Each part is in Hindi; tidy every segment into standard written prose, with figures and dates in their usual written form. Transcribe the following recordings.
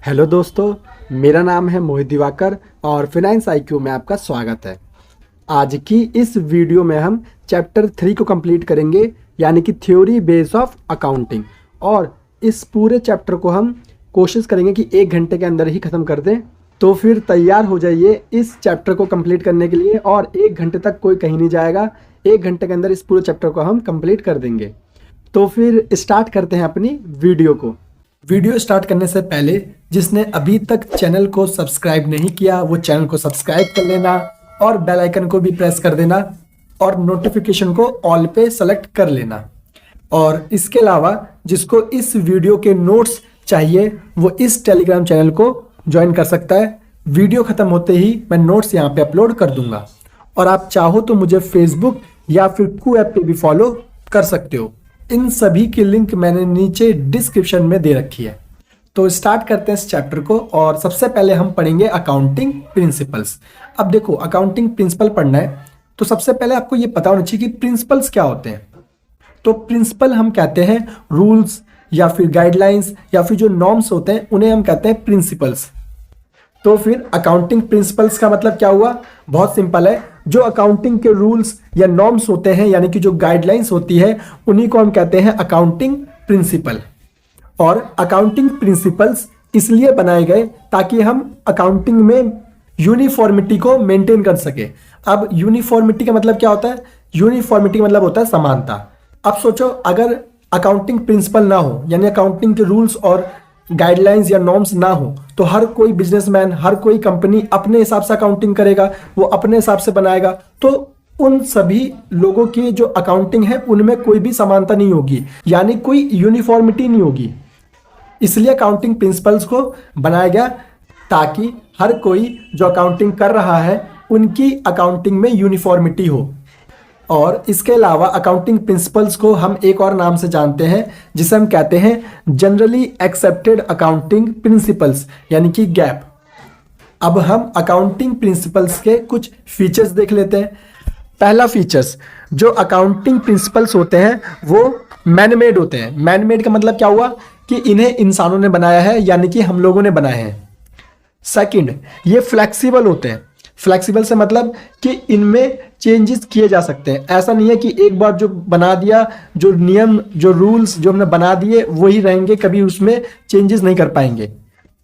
हेलो दोस्तों, मेरा नाम है मोहित दिवाकर और फाइनेंस आईक्यू में आपका स्वागत है। आज की इस वीडियो में हम चैप्टर 3 को कंप्लीट करेंगे, यानी कि थ्योरी बेस ऑफ अकाउंटिंग। और इस पूरे चैप्टर को हम कोशिश करेंगे कि 1 घंटे के अंदर ही ख़त्म कर दें। तो फिर तैयार हो जाइए इस चैप्टर को कंप्लीट करने के लिए, और 1 घंटे तक कोई कहीं नहीं जाएगा। 1 घंटे के अंदर इस पूरे चैप्टर को हम कंप्लीट कर देंगे। तो फिर स्टार्ट करते हैं अपनी वीडियो को। वीडियो स्टार्ट करने से पहले जिसने अभी तक चैनल को सब्सक्राइब नहीं किया वो चैनल को सब्सक्राइब कर लेना और बेल आइकन को भी प्रेस कर देना और नोटिफिकेशन को ऑल पे सेलेक्ट कर लेना। और इसके अलावा जिसको इस वीडियो के नोट्स चाहिए वो इस टेलीग्राम चैनल को ज्वाइन कर सकता है। वीडियो ख़त्म होते ही मैं नोट्स यहाँ पे अपलोड कर दूंगा। और आप चाहो तो मुझे फेसबुक या फिर कू ऐप पे भी फॉलो कर सकते हो। इन सभी की लिंक मैंने नीचे डिस्क्रिप्शन में दे रखी है। तो स्टार्ट करते हैं इस चैप्टर को। और सबसे पहले हम पढ़ेंगे अकाउंटिंग प्रिंसिपल्स। अब देखो, अकाउंटिंग प्रिंसिपल पढ़ना है तो सबसे पहले आपको ये पता होना चाहिए कि प्रिंसिपल्स क्या होते हैं। तो प्रिंसिपल हम कहते हैं रूल्स या फिर गाइडलाइंस या फिर जो नॉर्म्स होते हैं उन्हें हम कहते हैं प्रिंसिपल्स। तो फिर अकाउंटिंग प्रिंसिपल्स का मतलब क्या हुआ? बहुत सिंपल है। जो अकाउंटिंग के रूल्स या नॉर्म्स होते हैं, यानी कि जो गाइडलाइंस होती है, उन्हीं को हम कहते हैं अकाउंटिंग प्रिंसिपल। और अकाउंटिंग प्रिंसिपल्स इसलिए बनाए गए ताकि हम अकाउंटिंग में यूनिफॉर्मिटी को मेंटेन कर सके। अब यूनिफॉर्मिटी का मतलब क्या होता है? यूनिफॉर्मिटी मतलब होता है समानता। अब सोचो, अगर अकाउंटिंग प्रिंसिपल ना हो, यानी अकाउंटिंग के रूल्स और गाइडलाइंस या नॉर्म्स ना हो, तो हर कोई बिजनेसमैन, हर कोई कंपनी अपने हिसाब से अकाउंटिंग करेगा, वो अपने हिसाब से बनाएगा। तो उन सभी लोगों की जो अकाउंटिंग है उनमें कोई भी समानता नहीं होगी, यानी कोई यूनिफॉर्मिटी नहीं होगी। इसलिए अकाउंटिंग प्रिंसिपल्स को बनाया गया ताकि हर कोई जो अकाउंटिंग कर रहा है उनकी अकाउंटिंग में यूनिफॉर्मिटी हो। और इसके अलावा अकाउंटिंग प्रिंसिपल्स को हम एक और नाम से जानते हैं जिसे हम कहते हैं जनरली एक्सेप्टेड अकाउंटिंग प्रिंसिपल्स, यानी कि गैप। अब हम अकाउंटिंग प्रिंसिपल्स के कुछ फीचर्स देख लेते हैं। पहला फीचर्स, जो अकाउंटिंग प्रिंसिपल्स होते हैं वो मैन मेड होते हैं। मैन मेड का मतलब क्या हुआ कि इन्हें इंसानों ने बनाया है, यानी कि हम लोगों ने बनाए हैं। सेकंड, ये फ्लेक्सिबल होते हैं। फ्लेक्सिबल से मतलब कि इनमें चेंजेस किए जा सकते हैं। ऐसा नहीं है कि एक बार जो बना दिया, जो नियम, जो रूल्स जो हमने बना दिए वही रहेंगे, कभी उसमें चेंजेस नहीं कर पाएंगे।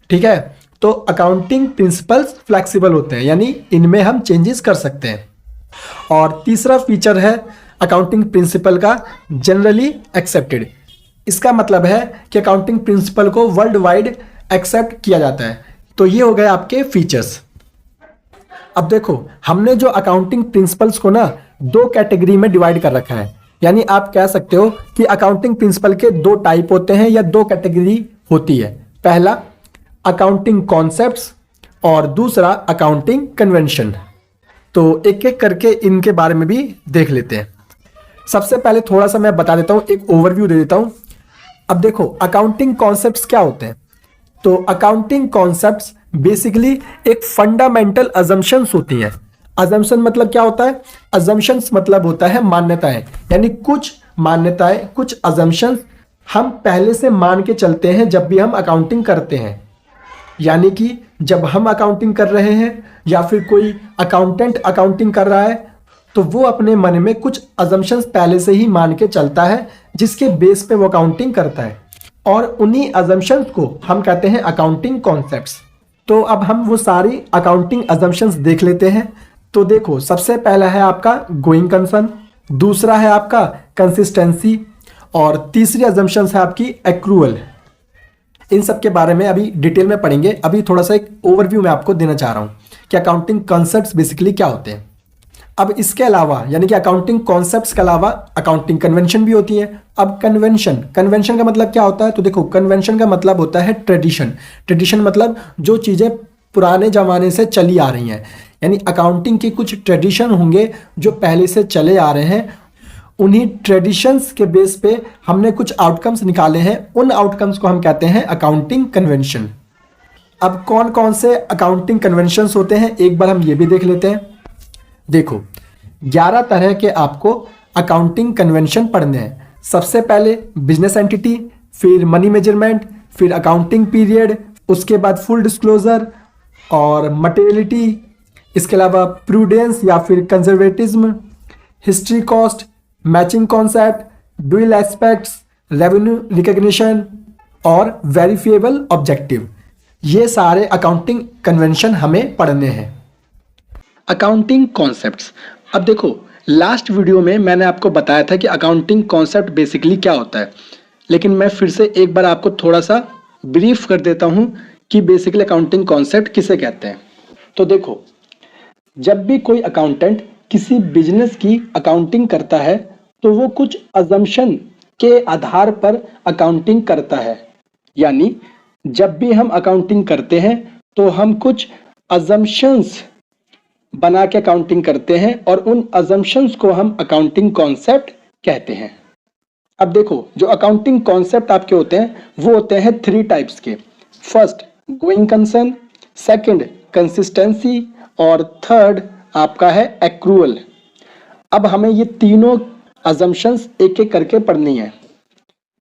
ठीक है, तो अकाउंटिंग प्रिंसिपल्स फ्लेक्सिबल होते हैं, यानी इनमें हम चेंजेस कर सकते हैं। और तीसरा फीचर है अकाउंटिंग प्रिंसिपल का जनरली एक्सेप्टेड। इसका मतलब है कि अकाउंटिंग प्रिंसिपल को वर्ल्ड वाइड एक्सेप्ट किया जाता है। तो ये हो गए आपके फीचर्स। अब देखो, हमने जो अकाउंटिंग प्रिंसिपल्स को ना 2 कैटेगरी में डिवाइड कर रखा है। यानी आप कह सकते हो कि अकाउंटिंग प्रिंसिपल के 2 टाइप होते हैं या 2 कैटेगरी होती है। पहला अकाउंटिंग कॉन्सेप्ट्स और दूसरा अकाउंटिंग कन्वेंशन। तो एक एक करके इनके बारे में भी देख लेते हैं। सबसे पहले थोड़ा सा मैं बता देता हूं, एक ओवरव्यू दे देता हूं। अब देखो, अकाउंटिंग कॉन्सेप्ट्स क्या होते हैं? तो अकाउंटिंग कॉन्सेप्ट्स बेसिकली एक फंडामेंटल अजम्पशंस होती हैं। अजम्पशन मतलब क्या होता है? अजम्पशंस मतलब होता है मान्यताएं, यानी कुछ मान्यताएं, कुछ अजम्पशंस हम पहले से मान के चलते हैं जब भी हम अकाउंटिंग करते हैं। यानी कि जब हम अकाउंटिंग कर रहे हैं या फिर कोई अकाउंटेंट अकाउंटिंग कर रहा है तो वो अपने मन में कुछ अजम्पशंस पहले से ही मान के चलता है, जिसके बेस पे वो अकाउंटिंग करता है। और उन्हीं अजम्पशंस को हम कहते हैं अकाउंटिंग कॉन्सेप्ट्स। तो अब हम वो सारी अकाउंटिंग अजम्पशंस देख लेते हैं। तो देखो, सबसे पहला है आपका गोइंग कंसर्न, दूसरा है आपका कंसिस्टेंसी और तीसरी अजम्पशंस है आपकी एक्रूअल। इन सब के बारे में अभी डिटेल में पढ़ेंगे। अभी थोड़ा सा एक ओवरव्यू मैं आपको देना चाह रहा हूँ कि अकाउंटिंग कॉन्सेप्ट्स बेसिकली क्या होते हैं। अब इसके अलावा, यानी कि अकाउंटिंग कॉन्सेप्ट्स के अलावा अकाउंटिंग कन्वेंशन भी होती है। अब कन्वेंशन का मतलब क्या होता है? तो देखो, कन्वेंशन का मतलब होता है ट्रेडिशन। ट्रेडिशन मतलब जो चीज़ें पुराने ज़माने से चली आ रही हैं, यानी अकाउंटिंग के कुछ ट्रेडिशन होंगे जो पहले से चले आ रहे हैं। उन्हीं ट्रेडिशंस के बेस पे हमने कुछ आउटकम्स निकाले हैं, उन आउटकम्स को हम कहते हैं अकाउंटिंग कन्वेंशन। अब कौन कौन से अकाउंटिंग कन्वेंशंस होते हैं एक बार हम ये भी देख लेते हैं। देखो, 11 तरह के आपको अकाउंटिंग कन्वेंशन पढ़ने हैं। सबसे पहले बिजनेस एंटिटी, फिर मनी मेजरमेंट, फिर अकाउंटिंग पीरियड, उसके बाद फुल डिस्क्लोजर और मटेरियलिटी, इसके अलावा प्रूडेंस या फिर conservatism, history cost, matching concept, dual aspects, revenue recognition और वेरीफिएबल ऑब्जेक्टिव। ये सारे अकाउंटिंग कन्वेंशन हमें पढ़ने हैं। Accounting concepts. अब देखो, लास्ट वीडियो में मैंने आपको बताया था कि अकाउंटिंग कॉन्सेप्ट बेसिकली क्या होता है, लेकिन मैं फिर से एक बार आपको थोड़ा सा ब्रीफ कर देता हूं कि बेसिकली अकाउंटिंग कॉन्सेप्ट किसे कहते हैं। तो देखो, जब भी कोई अकाउंटेंट किसी बिजनेस की अकाउंटिंग करता है तो वो कुछ अजम्पशन के आधार पर अकाउंटिंग करता है। यानी जब भी हम अकाउंटिंग करते हैं तो हम कुछ अजम्पशंस बना के अकाउंटिंग करते हैं और उन अजम्पशंस को हम अकाउंटिंग कॉन्सेप्ट कहते हैं। अब देखो, जो अकाउंटिंग कॉन्सेप्ट आपके होते हैं वो होते हैं 3 टाइप्स के। First going concern, second consistency और थर्ड आपका है एक्रूअल। अब हमें ये तीनों अजम्पशंस एक एक करके पढ़नी है।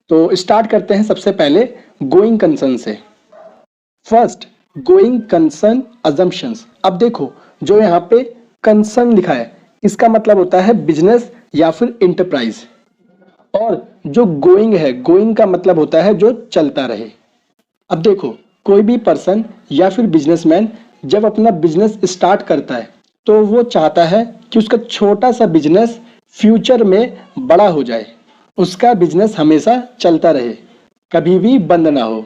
तो स्टार्ट करते हैं सबसे पहले गोइंग कंसर्न से। First going concern assumptions. अब देखो, जो यहाँ पे कंसर्न लिखा है इसका मतलब होता है बिजनेस या फिर इंटरप्राइज, और जो गोइंग है, गोइंग का मतलब होता है जो चलता रहे। अब देखो, कोई भी पर्सन या फिर बिजनेसमैन जब अपना बिजनेस स्टार्ट करता है तो वो चाहता है कि उसका छोटा सा बिजनेस फ्यूचर में बड़ा हो जाए, उसका बिजनेस हमेशा चलता रहे, कभी भी बंद ना हो।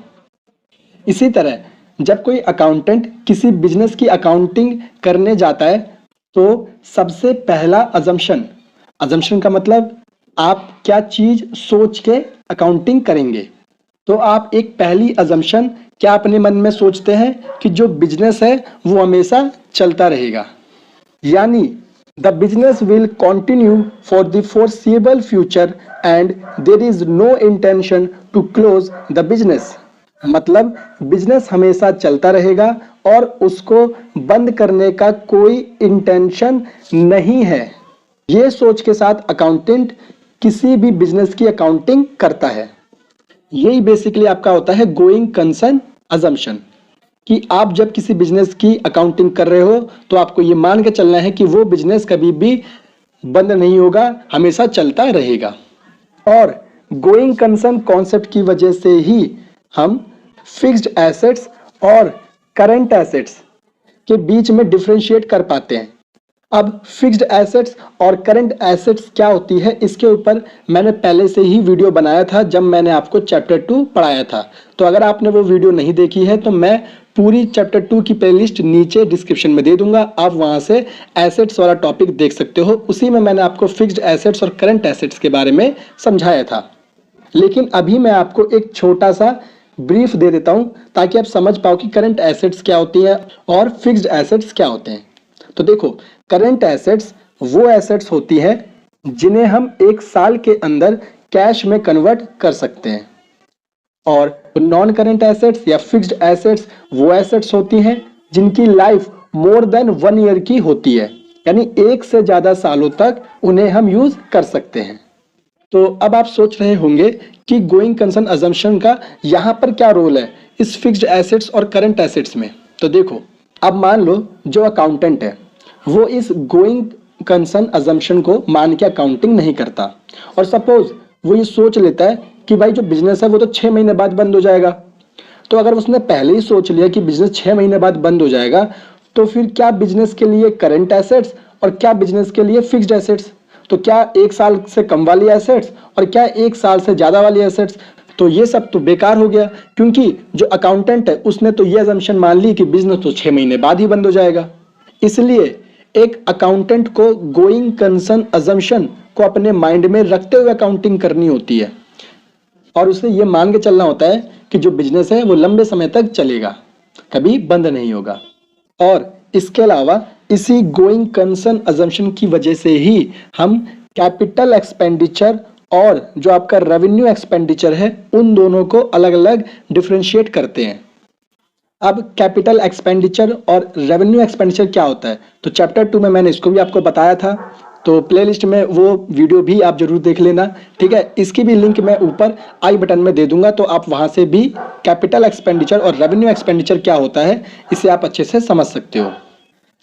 इसी तरह जब कोई अकाउंटेंट किसी बिजनेस की अकाउंटिंग करने जाता है तो सबसे पहला अजम्पशन का मतलब आप क्या चीज सोच के अकाउंटिंग करेंगे। तो आप एक पहली अजम्पशन क्या अपने मन में सोचते हैं कि जो बिजनेस है वो हमेशा चलता रहेगा, यानी the business will continue for the foreseeable future and there is no intention to close the business. मतलब बिजनेस हमेशा चलता रहेगा और उसको बंद करने का कोई इंटेंशन नहीं है। ये सोच के साथ अकाउंटेंट किसी भी बिजनेस की अकाउंटिंग करता है। यही बेसिकली आपका होता है गोइंग कंसर्न अजम्पशन, कि आप जब किसी बिजनेस की अकाउंटिंग कर रहे हो तो आपको ये मान के चलना है कि वो बिजनेस कभी भी बंद नहीं होगा, हमेशा चलता रहेगा। और गोइंग कंसर्न कॉन्सेप्ट की वजह से ही हम फिक्स्ड एसेट्स और करंट एसेट्स के बीच में डिफरेंशिएट कर पाते हैं। अब फिक्स्ड एसेट्स और करंट एसेट्स क्या होती है, इसके ऊपर मैंने पहले से ही वीडियो बनाया था जब मैंने आपको चैप्टर 2 पढ़ाया था। तो अगर आपने वो वीडियो नहीं देखी है तो मैं पूरी चैप्टर 2 की प्लेलिस्ट नीचे डिस्क्रिप्शन में दे दूंगा, आप वहां से एसेट्स वाला टॉपिक देख सकते हो। उसी में मैंने आपको फिक्स्ड एसेट्स और करंट एसेट्स के बारे में समझाया था। लेकिन अभी मैं आपको एक छोटा सा ब्रीफ दे देता हूं ताकि आप समझ पाओ कि करंट एसेट्स क्या होती है और फिक्स्ड एसेट्स क्या होते हैं। तो देखो, करंट एसेट्स वो एसेट्स होती है जिन्हें हम 1 साल के अंदर कैश में कन्वर्ट कर सकते हैं, और नॉन करंट एसेट्स या फिक्स्ड एसेट्स वो एसेट्स होती हैं जिनकी लाइफ मोर देन 1 ईयर की होती है, यानी 1 से ज्यादा सालों तक उन्हें हम यूज कर सकते हैं। तो अब आप सोच रहे होंगे कि गोइंग कंसर्न अजम्पशन का यहाँ पर क्या रोल है इस फिक्स्ड एसेट्स और करंट एसेट्स में। तो देखो, अब मान लो जो अकाउंटेंट है वो इस गोइंग कंसर्न अजम्पशन को मान के अकाउंटिंग नहीं करता, और सपोज वो ये सोच लेता है कि भाई जो बिजनेस है वो तो 6 महीने बाद बंद हो जाएगा। तो अगर उसने पहले ही सोच लिया कि बिजनेस 6 महीने बाद बंद हो जाएगा, तो फिर क्या बिजनेस के लिए करंट एसेट्स और क्या बिजनेस के लिए फिक्स्ड एसेट्स, तो क्या 1 साल से कम वाली एसेट्स और क्या 1 साल से ज्यादा वाली एसेट्स, तो ये सब तो बेकार हो गया, क्योंकि जो अकाउंटेंट है उसने तो ये अजम्पशन मान ली कि बिजनेस तो 6 महीने बाद ही बंद हो जाएगा। इसलिए एक अकाउंटेंट को गोइंग कंसर्न अजम्पशन को अपने माइंड में रखते हुए अकाउंटिंग करनी होती है, और उसे ये मान के चलना होता है कि जो बिजनेस है वो लंबे समय तक चलेगा, कभी बंद नहीं होगा। और इसके अलावा इसी गोइंग कंसर्न अजम्पशन की वजह से ही हम कैपिटल एक्सपेंडिचर और जो आपका रेवेन्यू एक्सपेंडिचर है उन दोनों को अलग अलग डिफरेंशिएट करते हैं। अब कैपिटल एक्सपेंडिचर और रेवेन्यू एक्सपेंडिचर क्या होता है, तो चैप्टर 2 में मैंने इसको भी आपको बताया था तो प्लेलिस्ट में वो वीडियो भी आप जरूर देख लेना, ठीक है। इसकी भी लिंक मैं ऊपर आई बटन में दे दूंगा, तो आप वहां से भी कैपिटल एक्सपेंडिचर और रेवेन्यू एक्सपेंडिचर क्या होता है इसे आप अच्छे से समझ सकते हो।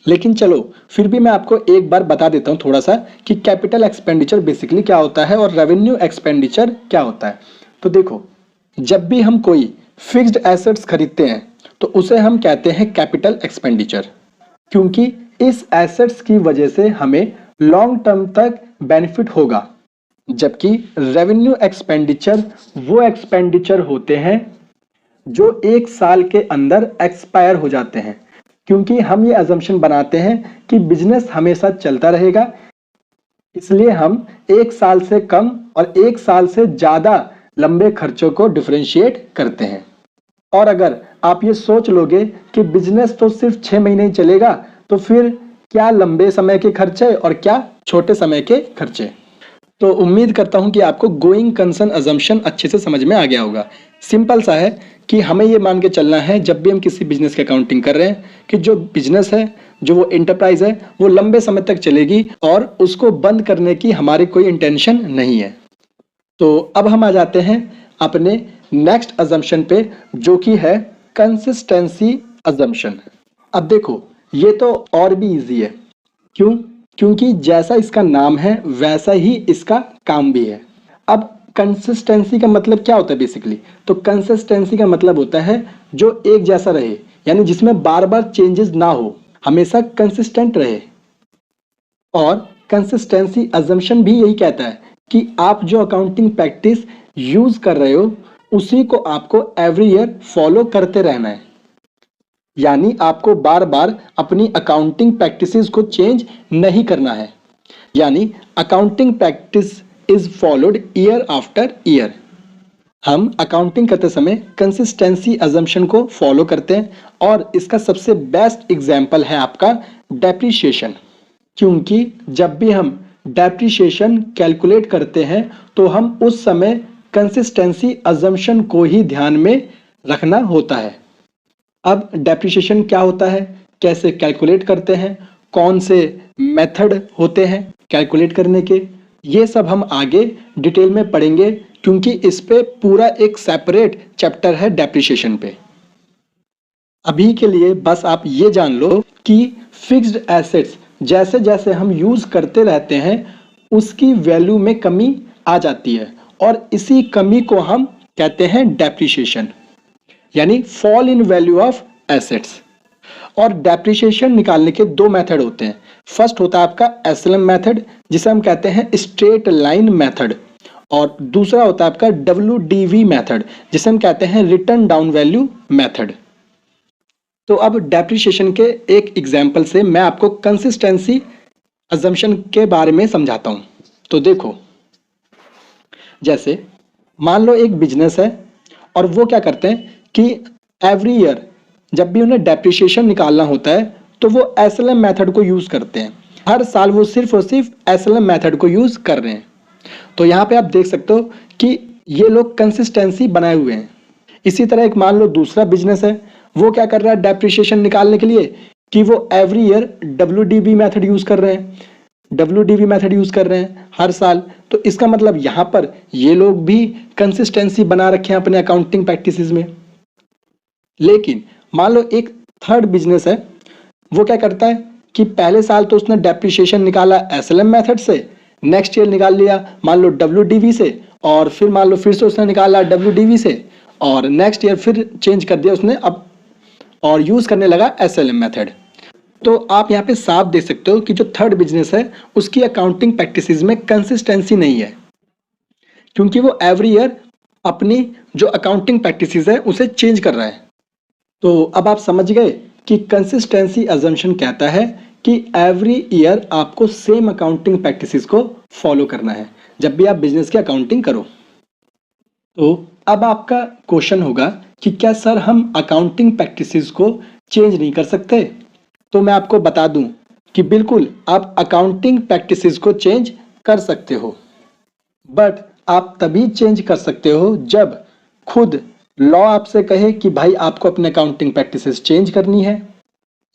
लेकिन चलो फिर भी मैं आपको एक बार बता देता हूँ थोड़ा सा कि कैपिटल एक्सपेंडिचर बेसिकली क्या होता है और रेवेन्यू एक्सपेंडिचर क्या होता है। तो देखो, जब भी हम कोई फिक्स्ड एसेट्स खरीदते हैं तो उसे हम कहते हैं कैपिटल एक्सपेंडिचर, क्योंकि इस एसेट्स की वजह से हमें लॉन्ग टर्म तक बेनिफिट होगा। जबकि रेवेन्यू एक्सपेंडिचर वो एक्सपेंडिचर होते हैं जो एक साल के अंदर एक्सपायर हो जाते हैं, क्योंकि हम ये अजम्पशन बनाते हैं कि बिजनेस हमेशा चलता रहेगा, इसलिए हम एक साल से कम और एक साल से ज्यादा लंबे खर्चों को डिफरेंशिएट करते हैं। और अगर आप ये सोच लोगे कि बिजनेस तो सिर्फ 6 महीने ही चलेगा, तो फिर क्या लंबे समय के खर्चे और क्या छोटे समय के खर्चे। तो उम्मीद करता हूं कि आपको गोइंग कंसर्न अजम्पशन अच्छे से समझ में आ गया होगा। सिंपल सा है कि हमें ये मान के चलना है जब भी हम किसी बिजनेस की अकाउंटिंग कर रहे हैं कि जो बिजनेस है, जो वो एंटरप्राइज है, वो लंबे समय तक चलेगी और उसको बंद करने की हमारी कोई इंटेंशन नहीं है। तो अब हम आ जाते हैं अपने नेक्स्ट अजम्पशन पे, जो कि है कंसिस्टेंसी अजम्पशन। अब देखो, ये तो और भी इजी है। क्यों? क्योंकि जैसा इसका नाम है वैसा ही इसका काम भी है। अब कंसिस्टेंसी का मतलब क्या होता है बेसिकली? तो कंसिस्टेंसी का मतलब होता है जो एक जैसा रहे, यानी जिसमें बार बार चेंजेस ना हो, हमेशा कंसिस्टेंट रहे। और कंसिस्टेंसी अजम्पशन भी यही कहता है कि आप जो अकाउंटिंग प्रैक्टिस यूज कर रहे हो उसी को आपको एवरी ईयर फॉलो करते रहना है, यानी आपको बार बार अपनी अकाउंटिंग प्रैक्टिसेस को चेंज नहीं करना है। यानी accounting practice is followed year after year. हम अकाउंटिंग करते समय कंसिस्टेंसी अजम्पशन को फॉलो करते हैं, और इसका सबसे बेस्ट एग्जांपल है आपका डेप्रिसिएशन। क्योंकि जब भी हम डेप्रिसिएशन कैलकुलेट करते हैं तो हम उस समय कंसिस्टेंसी अजम्पशन को ही ध्यान में रखना होता है। अब डेप्रिसिएशन क्या होता है, कैसे कैलकुलेट करते हैं, कौन से मेथड होते हैं कैलकुलेट करने के, ये सब हम आगे डिटेल में पढ़ेंगे, क्योंकि इस पे पूरा एक सेपरेट चैप्टर है डेप्रिसिएशन पे। अभी के लिए बस आप ये जान लो कि फिक्स्ड एसेट्स जैसे जैसे हम यूज करते रहते हैं उसकी वैल्यू में कमी आ जाती है, और इसी कमी को हम कहते हैं डेप्रिसिएशन, यानी fall in value of assets. और डेप्रिसिएशन निकालने के दो मेथड होते हैं। फर्स्ट होता है आपका एसएलएम मेथड, जिसे हम कहते हैं स्ट्रेट लाइन मेथड, और दूसरा होता है आपका डब्ल्यूडीवी मेथड, जिसे हम कहते हैं रिटर्न डाउन वैल्यू मेथड। तो अब डेप्रिसिएशन के एक एग्जांपल से मैं आपको कंसिस्टेंसी अजम्पशन के बारे में समझाता हूं। तो देखो, जैसे मान लो एक बिजनेस है और वो क्या करते हैं कि एवरी ईयर जब भी उन्हें डेप्रिसिएशन निकालना होता है तो वो एसएलएम मेथड को यूज करते हैं। हर साल वो सिर्फ और सिर्फ एसएलएम मेथड को यूज कर रहे हैं। तो यहाँ पे आप देख सकते हो कि ये लोग कंसिस्टेंसी बनाए हुए हैं। इसी तरह एक मान लो दूसरा बिजनेस है, वो क्या कर रहा है डेप्रिसिएशन निकालने के लिए कि वो every year WDB method use कर रहे हैं, डब्ल्यूडीबी मेथड यूज कर रहे हैं हर साल। तो इसका मतलब यहाँ पर ये लोग भी कंसिस्टेंसी बना रखे हैं अपने अकाउंटिंग प्रैक्टिसेस में। लेकिन मान लो एक थर्ड बिजनेस है, वो क्या करता है कि पहले साल तो उसने डेप्रिसिएशन निकाला एसएलएम मेथड से, नेक्स्ट ईयर निकाल लिया मान लो डब्ल्यूडीवी से, और फिर मान लो फिर से उसने निकाला डब्ल्यूडीवी से, और नेक्स्ट ईयर फिर चेंज कर दिया उसने अब और यूज करने लगा एसएलएम मेथड। तो आप यहाँ पे साफ देख सकते हो कि जो थर्ड बिजनेस है उसकी अकाउंटिंग प्रैक्टिसेस में कंसिस्टेंसी नहीं है, क्योंकि वो एवरी ईयर अपनी जो अकाउंटिंग प्रैक्टिसेस है उसे चेंज कर रहा है। तो अब आप समझ गए कि कंसिस्टेंसी अजम्पशन कहता है कि एवरी ईयर आपको सेम अकाउंटिंग प्रैक्टिसेस को फॉलो करना है जब भी आप बिजनेस की अकाउंटिंग करो। तो अब आपका क्वेश्चन होगा कि क्या सर हम अकाउंटिंग प्रैक्टिसेस को चेंज नहीं कर सकते? तो मैं आपको बता दूं कि बिल्कुल आप अकाउंटिंग प्रैक्टिसेस को चेंज कर सकते हो, बट आप तभी चेंज कर सकते हो जब खुद लॉ आपसे कहे कि भाई आपको अपने अकाउंटिंग प्रैक्टिसेस चेंज करनी है।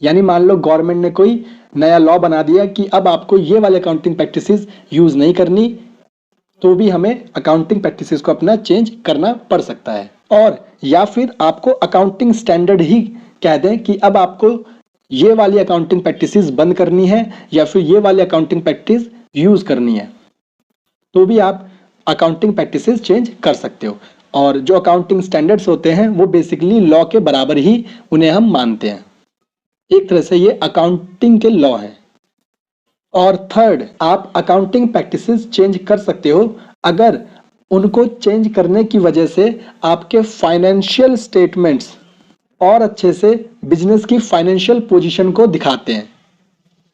यानी मान लो गवर्नमेंट ने कोई नया लॉ बना दिया कि अब आपको ये वाले अकाउंटिंग प्रैक्टिसेस यूज नहीं करनी, तो भी हमें अकाउंटिंग प्रैक्टिसेस को अपना चेंज करना पड़ सकता है। और या फिर आपको अकाउंटिंग स्टैंडर्ड ही कह दें कि अब आपको ये वाली अकाउंटिंग प्रैक्टिसेस बंद करनी है या फिर ये वाली अकाउंटिंग प्रैक्टिस यूज करनी है, तो भी आप अकाउंटिंग प्रैक्टिसेस चेंज कर सकते हो। और जो अकाउंटिंग स्टैंडर्ड्स होते हैं वो बेसिकली लॉ के बराबर ही उन्हें हम मानते हैं। एक तरह से ये अकाउंटिंग के लॉ हैं। और थर्ड, आप अकाउंटिंग प्रैक्टिसेस चेंज कर सकते हो अगर उनको चेंज करने की वजह से आपके फाइनेंशियल स्टेटमेंट्स और अच्छे से बिजनेस की फाइनेंशियल पोजीशन को दिखाते हैं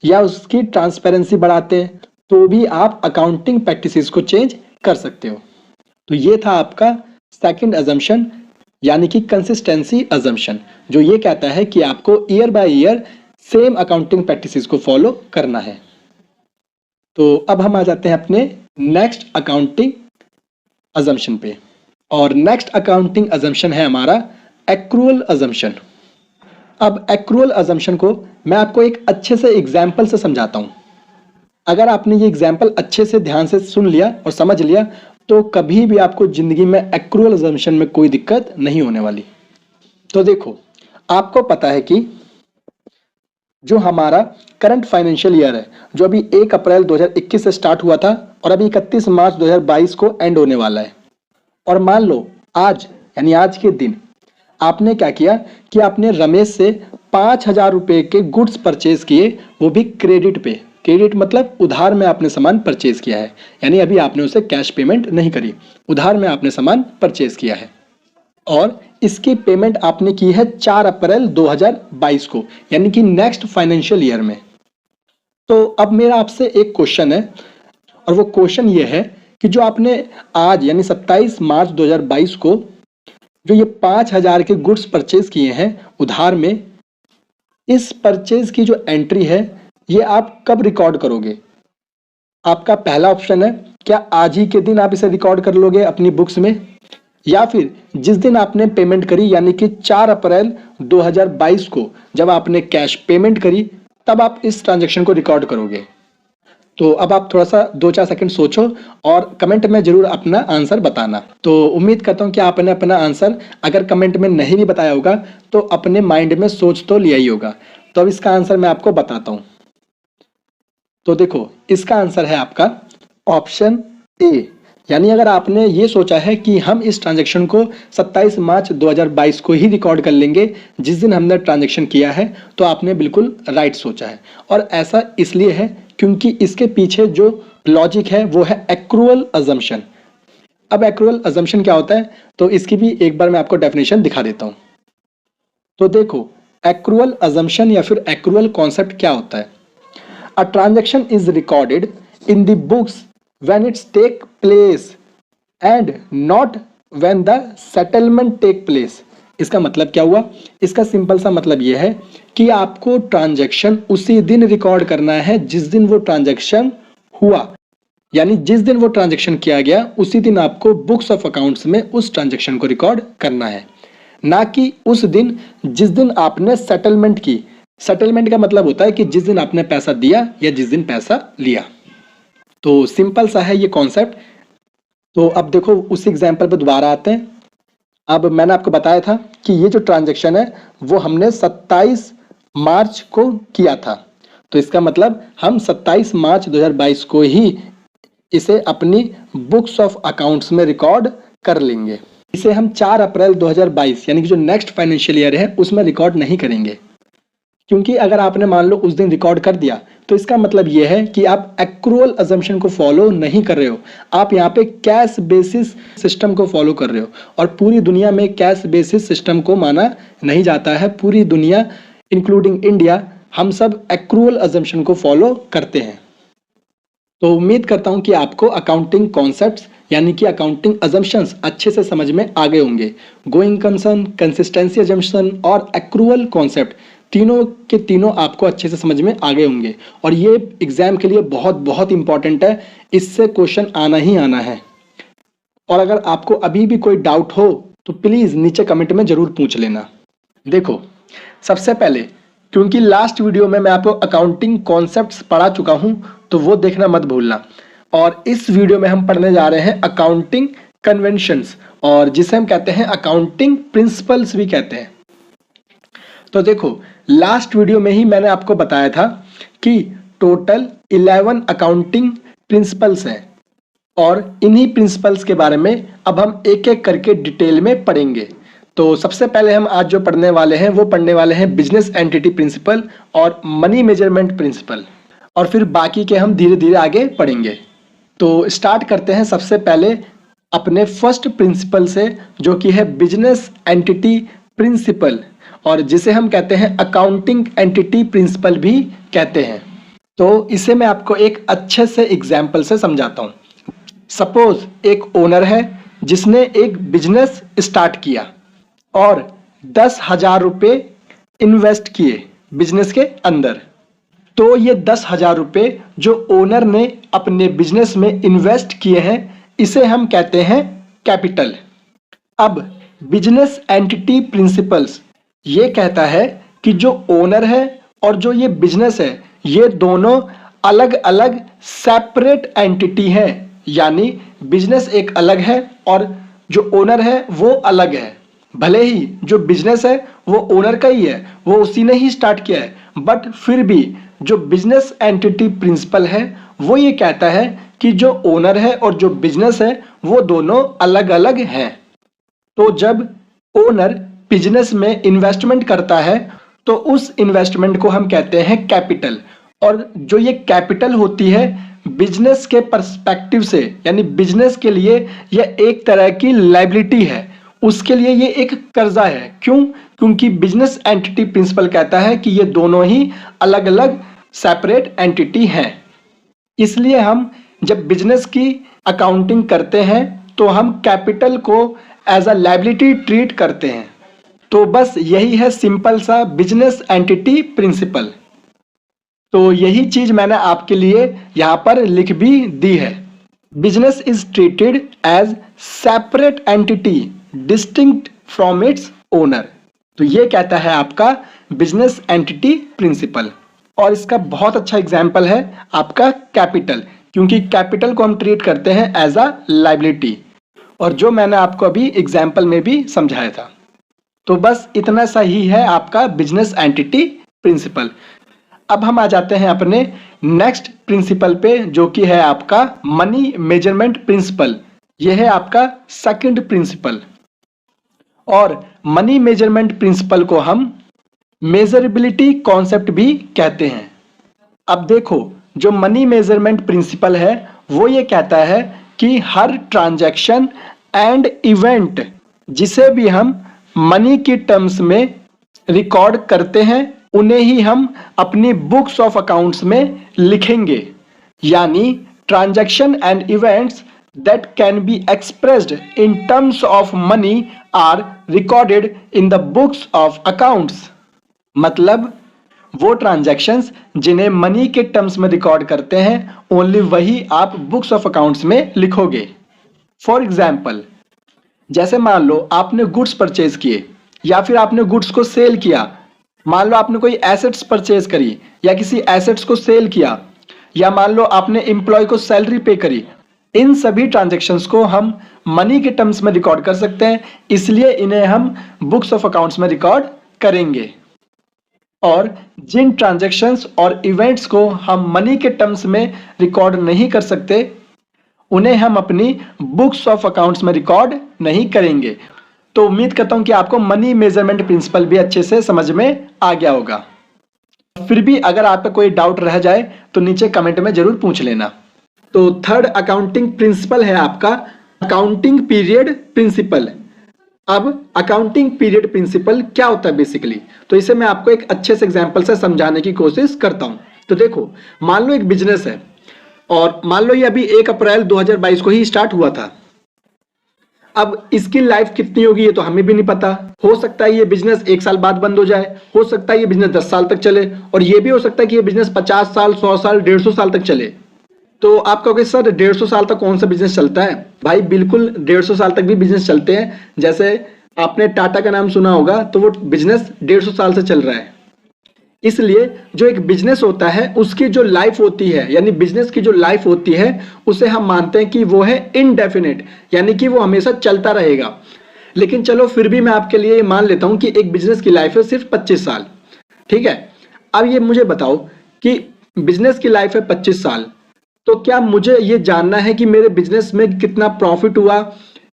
या उसकी ट्रांसपेरेंसी बढ़ाते हैं, तो भी आप अकाउंटिंग प्रैक्टिसेस को चेंज कर सकते हो। तो ये था आपका सेकंड अजम्पशन, यानी कि कंसिस्टेंसी अजम्पशन, जो ये कहता है कि आपको year by year same accounting practices को फॉलो करना है। तो अब हम आ जाते हैं अपने नेक्स्ट अकाउंटिंग अजम्पशन पे, और नेक्स्ट अकाउंटिंग अजम्पशन है हमारा एक्रूअल अजम्पशन। अब एक्रूअल अजम्पशन को मैं आपको एक अच्छे से एग्जाम्पल से समझाता हूं। अगर आपने ये एग्जाम्पल अच्छे से ध्यान से सुन लिया और समझ लिया तो कभी भी आपको जिंदगी में एक्रूअल अजम्पशन में कोई दिक्कत नहीं होने वाली। तो देखो, आपको पता है कि जो हमारा करंट फाइनेंशियल ईयर है, जो अभी 1 अप्रैल 2021 से स्टार्ट हुआ था और अभी 31 मार्च 2022 को एंड होने वाला है। और मान लो आज, यानी आज के दिन आपने क्या किया कि आपने रमेश से 5,000 रुपए के गुड्स परचेज किए, वो भी क्रेडिट पे। क्रेडिट मतलब उधार में आपने सामान परचेज किया है, यानी अभी आपने उसे कैश पेमेंट नहीं करी, उधार में आपने सामान परचेज किया है। और इसकी पेमेंट आपने की है 4 अप्रैल 2022 को, यानी कि नेक्स्ट फाइनेंशियल ईयर में। तो अब मेरा आपसे एक क्वेश्चन है, और वो क्वेश्चन ये है कि जो आपने आज यानी 27 मार्च 2022 को जो ये 5,000 के गुड्स परचेज किए हैं उधार में, इस परचेज की जो एंट्री है ये आप कब रिकॉर्ड करोगे? आपका पहला ऑप्शन है, क्या आज ही के दिन आप इसे रिकॉर्ड कर लोगे अपनी बुक्स में, या फिर जिस दिन आपने पेमेंट करी यानी कि 4 अप्रैल 2022 को जब आपने कैश पेमेंट करी तब आप इस ट्रांजैक्शन को रिकॉर्ड करोगे? तो अब आप थोड़ा सा 2-4 सेकंड सोचो और कमेंट में जरूर अपना आंसर बताना। तो उम्मीद करता हूं कि आपने अपना आंसर अगर कमेंट में नहीं भी बताया होगा तो अपने माइंड में सोच तो लिया ही होगा। तो अब इसका आंसर मैं आपको बताता हूं। तो देखो, इसका आंसर है आपका ऑप्शन ए, यानी अगर आपने ये सोचा है कि हम इस ट्रांजैक्शन को 27 मार्च 2022 को ही रिकॉर्ड कर लेंगे जिस दिन हमने ट्रांजैक्शन किया है, तो आपने बिल्कुल राइट सोचा है। और ऐसा इसलिए है क्योंकि इसके पीछे जो लॉजिक है वो है एक्रूअल अजम्पशन। अब एक्रूअल अजम्पशन क्या होता है, तो इसकी भी एक बार मैं आपको डेफिनेशन दिखा देता हूं। तो देखो, एक्रूअल अजम्पशन या फिर एक्रूअल कॉन्सेप्ट क्या होता है? A transaction is recorded in the books when it's take place and not when the settlement take place। इसका मतलब क्या हुआ? इसका सिंपल सा मतलब यह है कि आपको ट्रांजैक्शन उसी दिन रिकॉर्ड करना है जिस दिन वो ट्रांजैक्शन हुआ, यानी जिस दिन वो ट्रांजैक्शन किया गया उसी दिन आपको बुक्स ऑफ अकाउंट्स में उस ट्रांजैक्शन को रिकॉर्ड करना है, ना कि उस दिन जिस दिन आपने सेटलमेंट की। सेटलमेंट का मतलब होता है कि जिस दिन आपने पैसा दिया या जिस दिन पैसा लिया। तो सिंपल सा है ये कॉन्सेप्ट। तो अब देखो, उस एग्जाम्पल पे दोबारा आते हैं। अब मैंने आपको बताया था कि ये जो ट्रांजैक्शन है वो हमने 27 मार्च को किया था, तो इसका मतलब हम 27 मार्च 2022 को ही इसे अपनी बुक्स ऑफ अकाउंट्स में रिकॉर्ड कर लेंगे। इसे हम 4 अप्रैल 2022 यानी कि जो नेक्स्ट फाइनेंशियल ईयर है उसमें रिकॉर्ड नहीं करेंगे, क्योंकि अगर आपने मान लो उस दिन रिकॉर्ड कर दिया तो इसका मतलब यह है कि आप एक्रूअल अजम्पशन को फॉलो नहीं कर रहे हो, आप यहाँ पे कैश बेसिस सिस्टम को फॉलो कर रहे हो। और पूरी दुनिया में कैश बेसिस सिस्टम को माना नहीं जाता है। पूरी दुनिया इंक्लूडिंग इंडिया, हम सब एक्रूअल अजम्पशन को फॉलो करते हैं। तो उम्मीद करता हूं कि आपको अकाउंटिंग कॉन्सेप्ट्स यानी कि अकाउंटिंग अजम्पशंस अच्छे से समझ में आ गए होंगे। गोइंग कंसर्न, कंसिस्टेंसी अजम्पशन और एक्रूअल कॉन्सेप्ट तीनों के तीनों आपको अच्छे से समझ में आ गए होंगे। और ये एग्जाम के लिए बहुत बहुत इंपॉर्टेंट है, इससे क्वेश्चन आना ही आना है। और अगर आपको अभी भी कोई डाउट हो तो प्लीज नीचे कमेंट में जरूर पूछ लेना। देखो, सबसे पहले क्योंकि लास्ट वीडियो में मैं आपको अकाउंटिंग कॉन्सेप्ट्स पढ़ा चुका हूं, तो वो देखना मत भूलना। और इस वीडियो में हम पढ़ने जा रहे हैं अकाउंटिंग कन्वेंशंस, और जिसे हम कहते हैं अकाउंटिंग प्रिंसिपल्स भी कहते हैं। तो देखो, लास्ट वीडियो में ही मैंने आपको बताया था कि टोटल 11 अकाउंटिंग प्रिंसिपल्स हैं, और इन्हीं प्रिंसिपल्स के बारे में अब हम एक एक करके डिटेल में पढ़ेंगे। तो सबसे पहले हम आज जो पढ़ने वाले हैं वो पढ़ने वाले हैं बिजनेस एंटिटी प्रिंसिपल और मनी मेजरमेंट प्रिंसिपल, और फिर बाकी के हम धीरे धीरे आगे पढ़ेंगे। तो स्टार्ट करते हैं सबसे पहले अपने फर्स्ट प्रिंसिपल से, जो कि है बिजनेस एंटिटी प्रिंसिपल, और जिसे हम कहते हैं अकाउंटिंग एंटिटी प्रिंसिपल भी कहते हैं। तो इसे मैं आपको एक अच्छे से एग्जाम्पल से समझाता हूँ। सपोज एक ओनर है जिसने एक बिजनेस स्टार्ट किया और 10,000 रुपये इन्वेस्ट किए बिजनेस के अंदर। तो ये 10,000 रुपये जो ओनर ने अपने बिजनेस में इन्वेस्ट किए हैं, इसे हम कहते हैं कैपिटल। अब बिजनेस एंटिटी प्रिंसिपल्स ये कहता है कि जो ओनर है और जो ये बिजनेस है, ये दोनों अलग अलग सेपरेट एंटिटी हैं, यानी बिजनेस एक अलग है और जो ओनर है वो अलग है। भले ही जो बिजनेस है वो ओनर का ही है, वो उसी ने ही स्टार्ट किया है, बट फिर भी जो बिजनेस एंटिटी प्रिंसिपल है वो ये कहता है कि जो ओनर है और जो बिजनेस है वो दोनों अलग अलग हैं। तो जब ओनर बिजनेस में इन्वेस्टमेंट करता है तो उस इन्वेस्टमेंट को हम कहते हैं कैपिटल, और जो ये कैपिटल होती है बिजनेस के पर्सपेक्टिव से, यानी बिजनेस के लिए यह एक तरह की लायबिलिटी है, उसके लिए ये एक कर्जा है। क्यों? क्योंकि बिजनेस एंटिटी प्रिंसिपल कहता है कि ये दोनों ही अलग अलग सेपरेट एंटिटी हैं। इसलिए हम जब बिजनेस की अकाउंटिंग करते हैं तो हम कैपिटल को एज अ लायबिलिटी ट्रीट करते हैं। तो बस यही है सिंपल सा बिजनेस एंटिटी प्रिंसिपल। तो यही चीज मैंने आपके लिए यहां पर लिख भी दी है। Business is treated as separate entity distinct from its owner. तो ये कहता है आपका बिजनेस एंटिटी प्रिंसिपल, और इसका बहुत अच्छा एग्जाम्पल है आपका कैपिटल, क्योंकि कैपिटल को हम ट्रीट करते हैं एज अ लायबिलिटी, और जो मैंने आपको अभी एग्जाम्पल में भी समझाया था। तो बस इतना सा ही है आपका बिजनेस एंटिटी प्रिंसिपल। अब हम आ जाते हैं अपने नेक्स्ट प्रिंसिपल पे, जो कि है आपका मनी मेजरमेंट प्रिंसिपल। यह है आपका सेकंड प्रिंसिपल, और मनी मेजरमेंट प्रिंसिपल को हम मेजरेबिलिटी कॉन्सेप्ट भी कहते हैं। अब देखो, जो मनी मेजरमेंट प्रिंसिपल है वो ये कहता है कि हर ट्रांजैक्शन एंड इवेंट जिसे भी हम मनी की टर्म्स में रिकॉर्ड करते हैं, उन्हें ही हम अपनी बुक्स ऑफ अकाउंट्स में लिखेंगे। यानी transaction and events that can be expressed in terms of money are recorded in the books of accounts। मतलब वो ट्रांजैक्शंस जिन्हें मनी के टर्म्स में रिकॉर्ड करते हैं, ओनली वही आप बुक्स ऑफ अकाउंट्स में लिखोगे। फॉर एग्जाम्पल, जैसे मान लो आपने गुड्स परचेज किए, या फिर आपने गुड्स को सेल किया। मान लो आपने कोई एसेट्स परचेज करी या किसी एसेट्स को सेल किया, या मान लो आपने एम्प्लॉय को सैलरी पे करी। इन सभी ट्रांजैक्शंस को हम मनी के टर्म्स में रिकॉर्ड कर सकते हैं, इसलिए इन्हें हम बुक्स ऑफ अकाउंट्स में रिकॉर्ड करेंगे। और जिन ट्रांजैक्शंस और इवेंट्स को हम मनी के टर्म्स में रिकॉर्ड नहीं कर सकते, उन्हें हम अपनी बुक्स ऑफ अकाउंट्स में रिकॉर्ड नहीं करेंगे। तो उम्मीद करता हूं कि आपको मनी मेजरमेंट प्रिंसिपल भी अच्छे से समझ में आ गया होगा। फिर भी अगर आप पे कोई डाउट रह जाए तो नीचे कमेंट में जरूर पूछ लेना। तो थर्ड अकाउंटिंग प्रिंसिपल है आपका अकाउंटिंग पीरियड प्रिंसिपल। अब अकाउंटिंग पीरियड प्रिंसिपल क्या होता है बेसिकली, तो इसे मैं आपको एक अच्छे से एग्जांपल से समझाने की कोशिश करता हूं। तो देखो, मान लो एक बिजनेस है, और मान लो ये अभी 1 अप्रैल 2022 को ही स्टार्ट हुआ था। अब इसकी लाइफ कितनी होगी ये तो हमें भी नहीं पता। हो सकता है ये बिजनेस 1 साल बाद बंद हो जाए, हो सकता है ये बिजनेस 10 साल तक चले, और ये भी हो सकता है कि ये बिजनेस 50 साल, 100 साल, 150 साल तक चले। तो आप कहोगे सर 150 साल तक कौन सा बिजनेस चलता है? भाई बिल्कुल 150 साल तक भी बिजनेस चलते हैं। जैसे आपने टाटा का नाम सुना होगा, तो वो बिजनेस 150 साल से चल रहा है। इसलिए जो एक बिजनेस होता है उसकी जो लाइफ होती है, यानी बिजनेस की जो लाइफ होती है उसे हम मानते हैं कि वो है इनडेफिनेट, यानी कि वो हमेशा चलता रहेगा। लेकिन चलो फिर भी मैं आपके लिए मान लेता हूं कि एक बिजनेस की लाइफ है सिर्फ 25 साल, ठीक है। अब ये मुझे बताओ कि बिजनेस की लाइफ है 25 साल, तो क्या मुझे ये जानना है कि मेरे बिजनेस में कितना प्रॉफिट हुआ,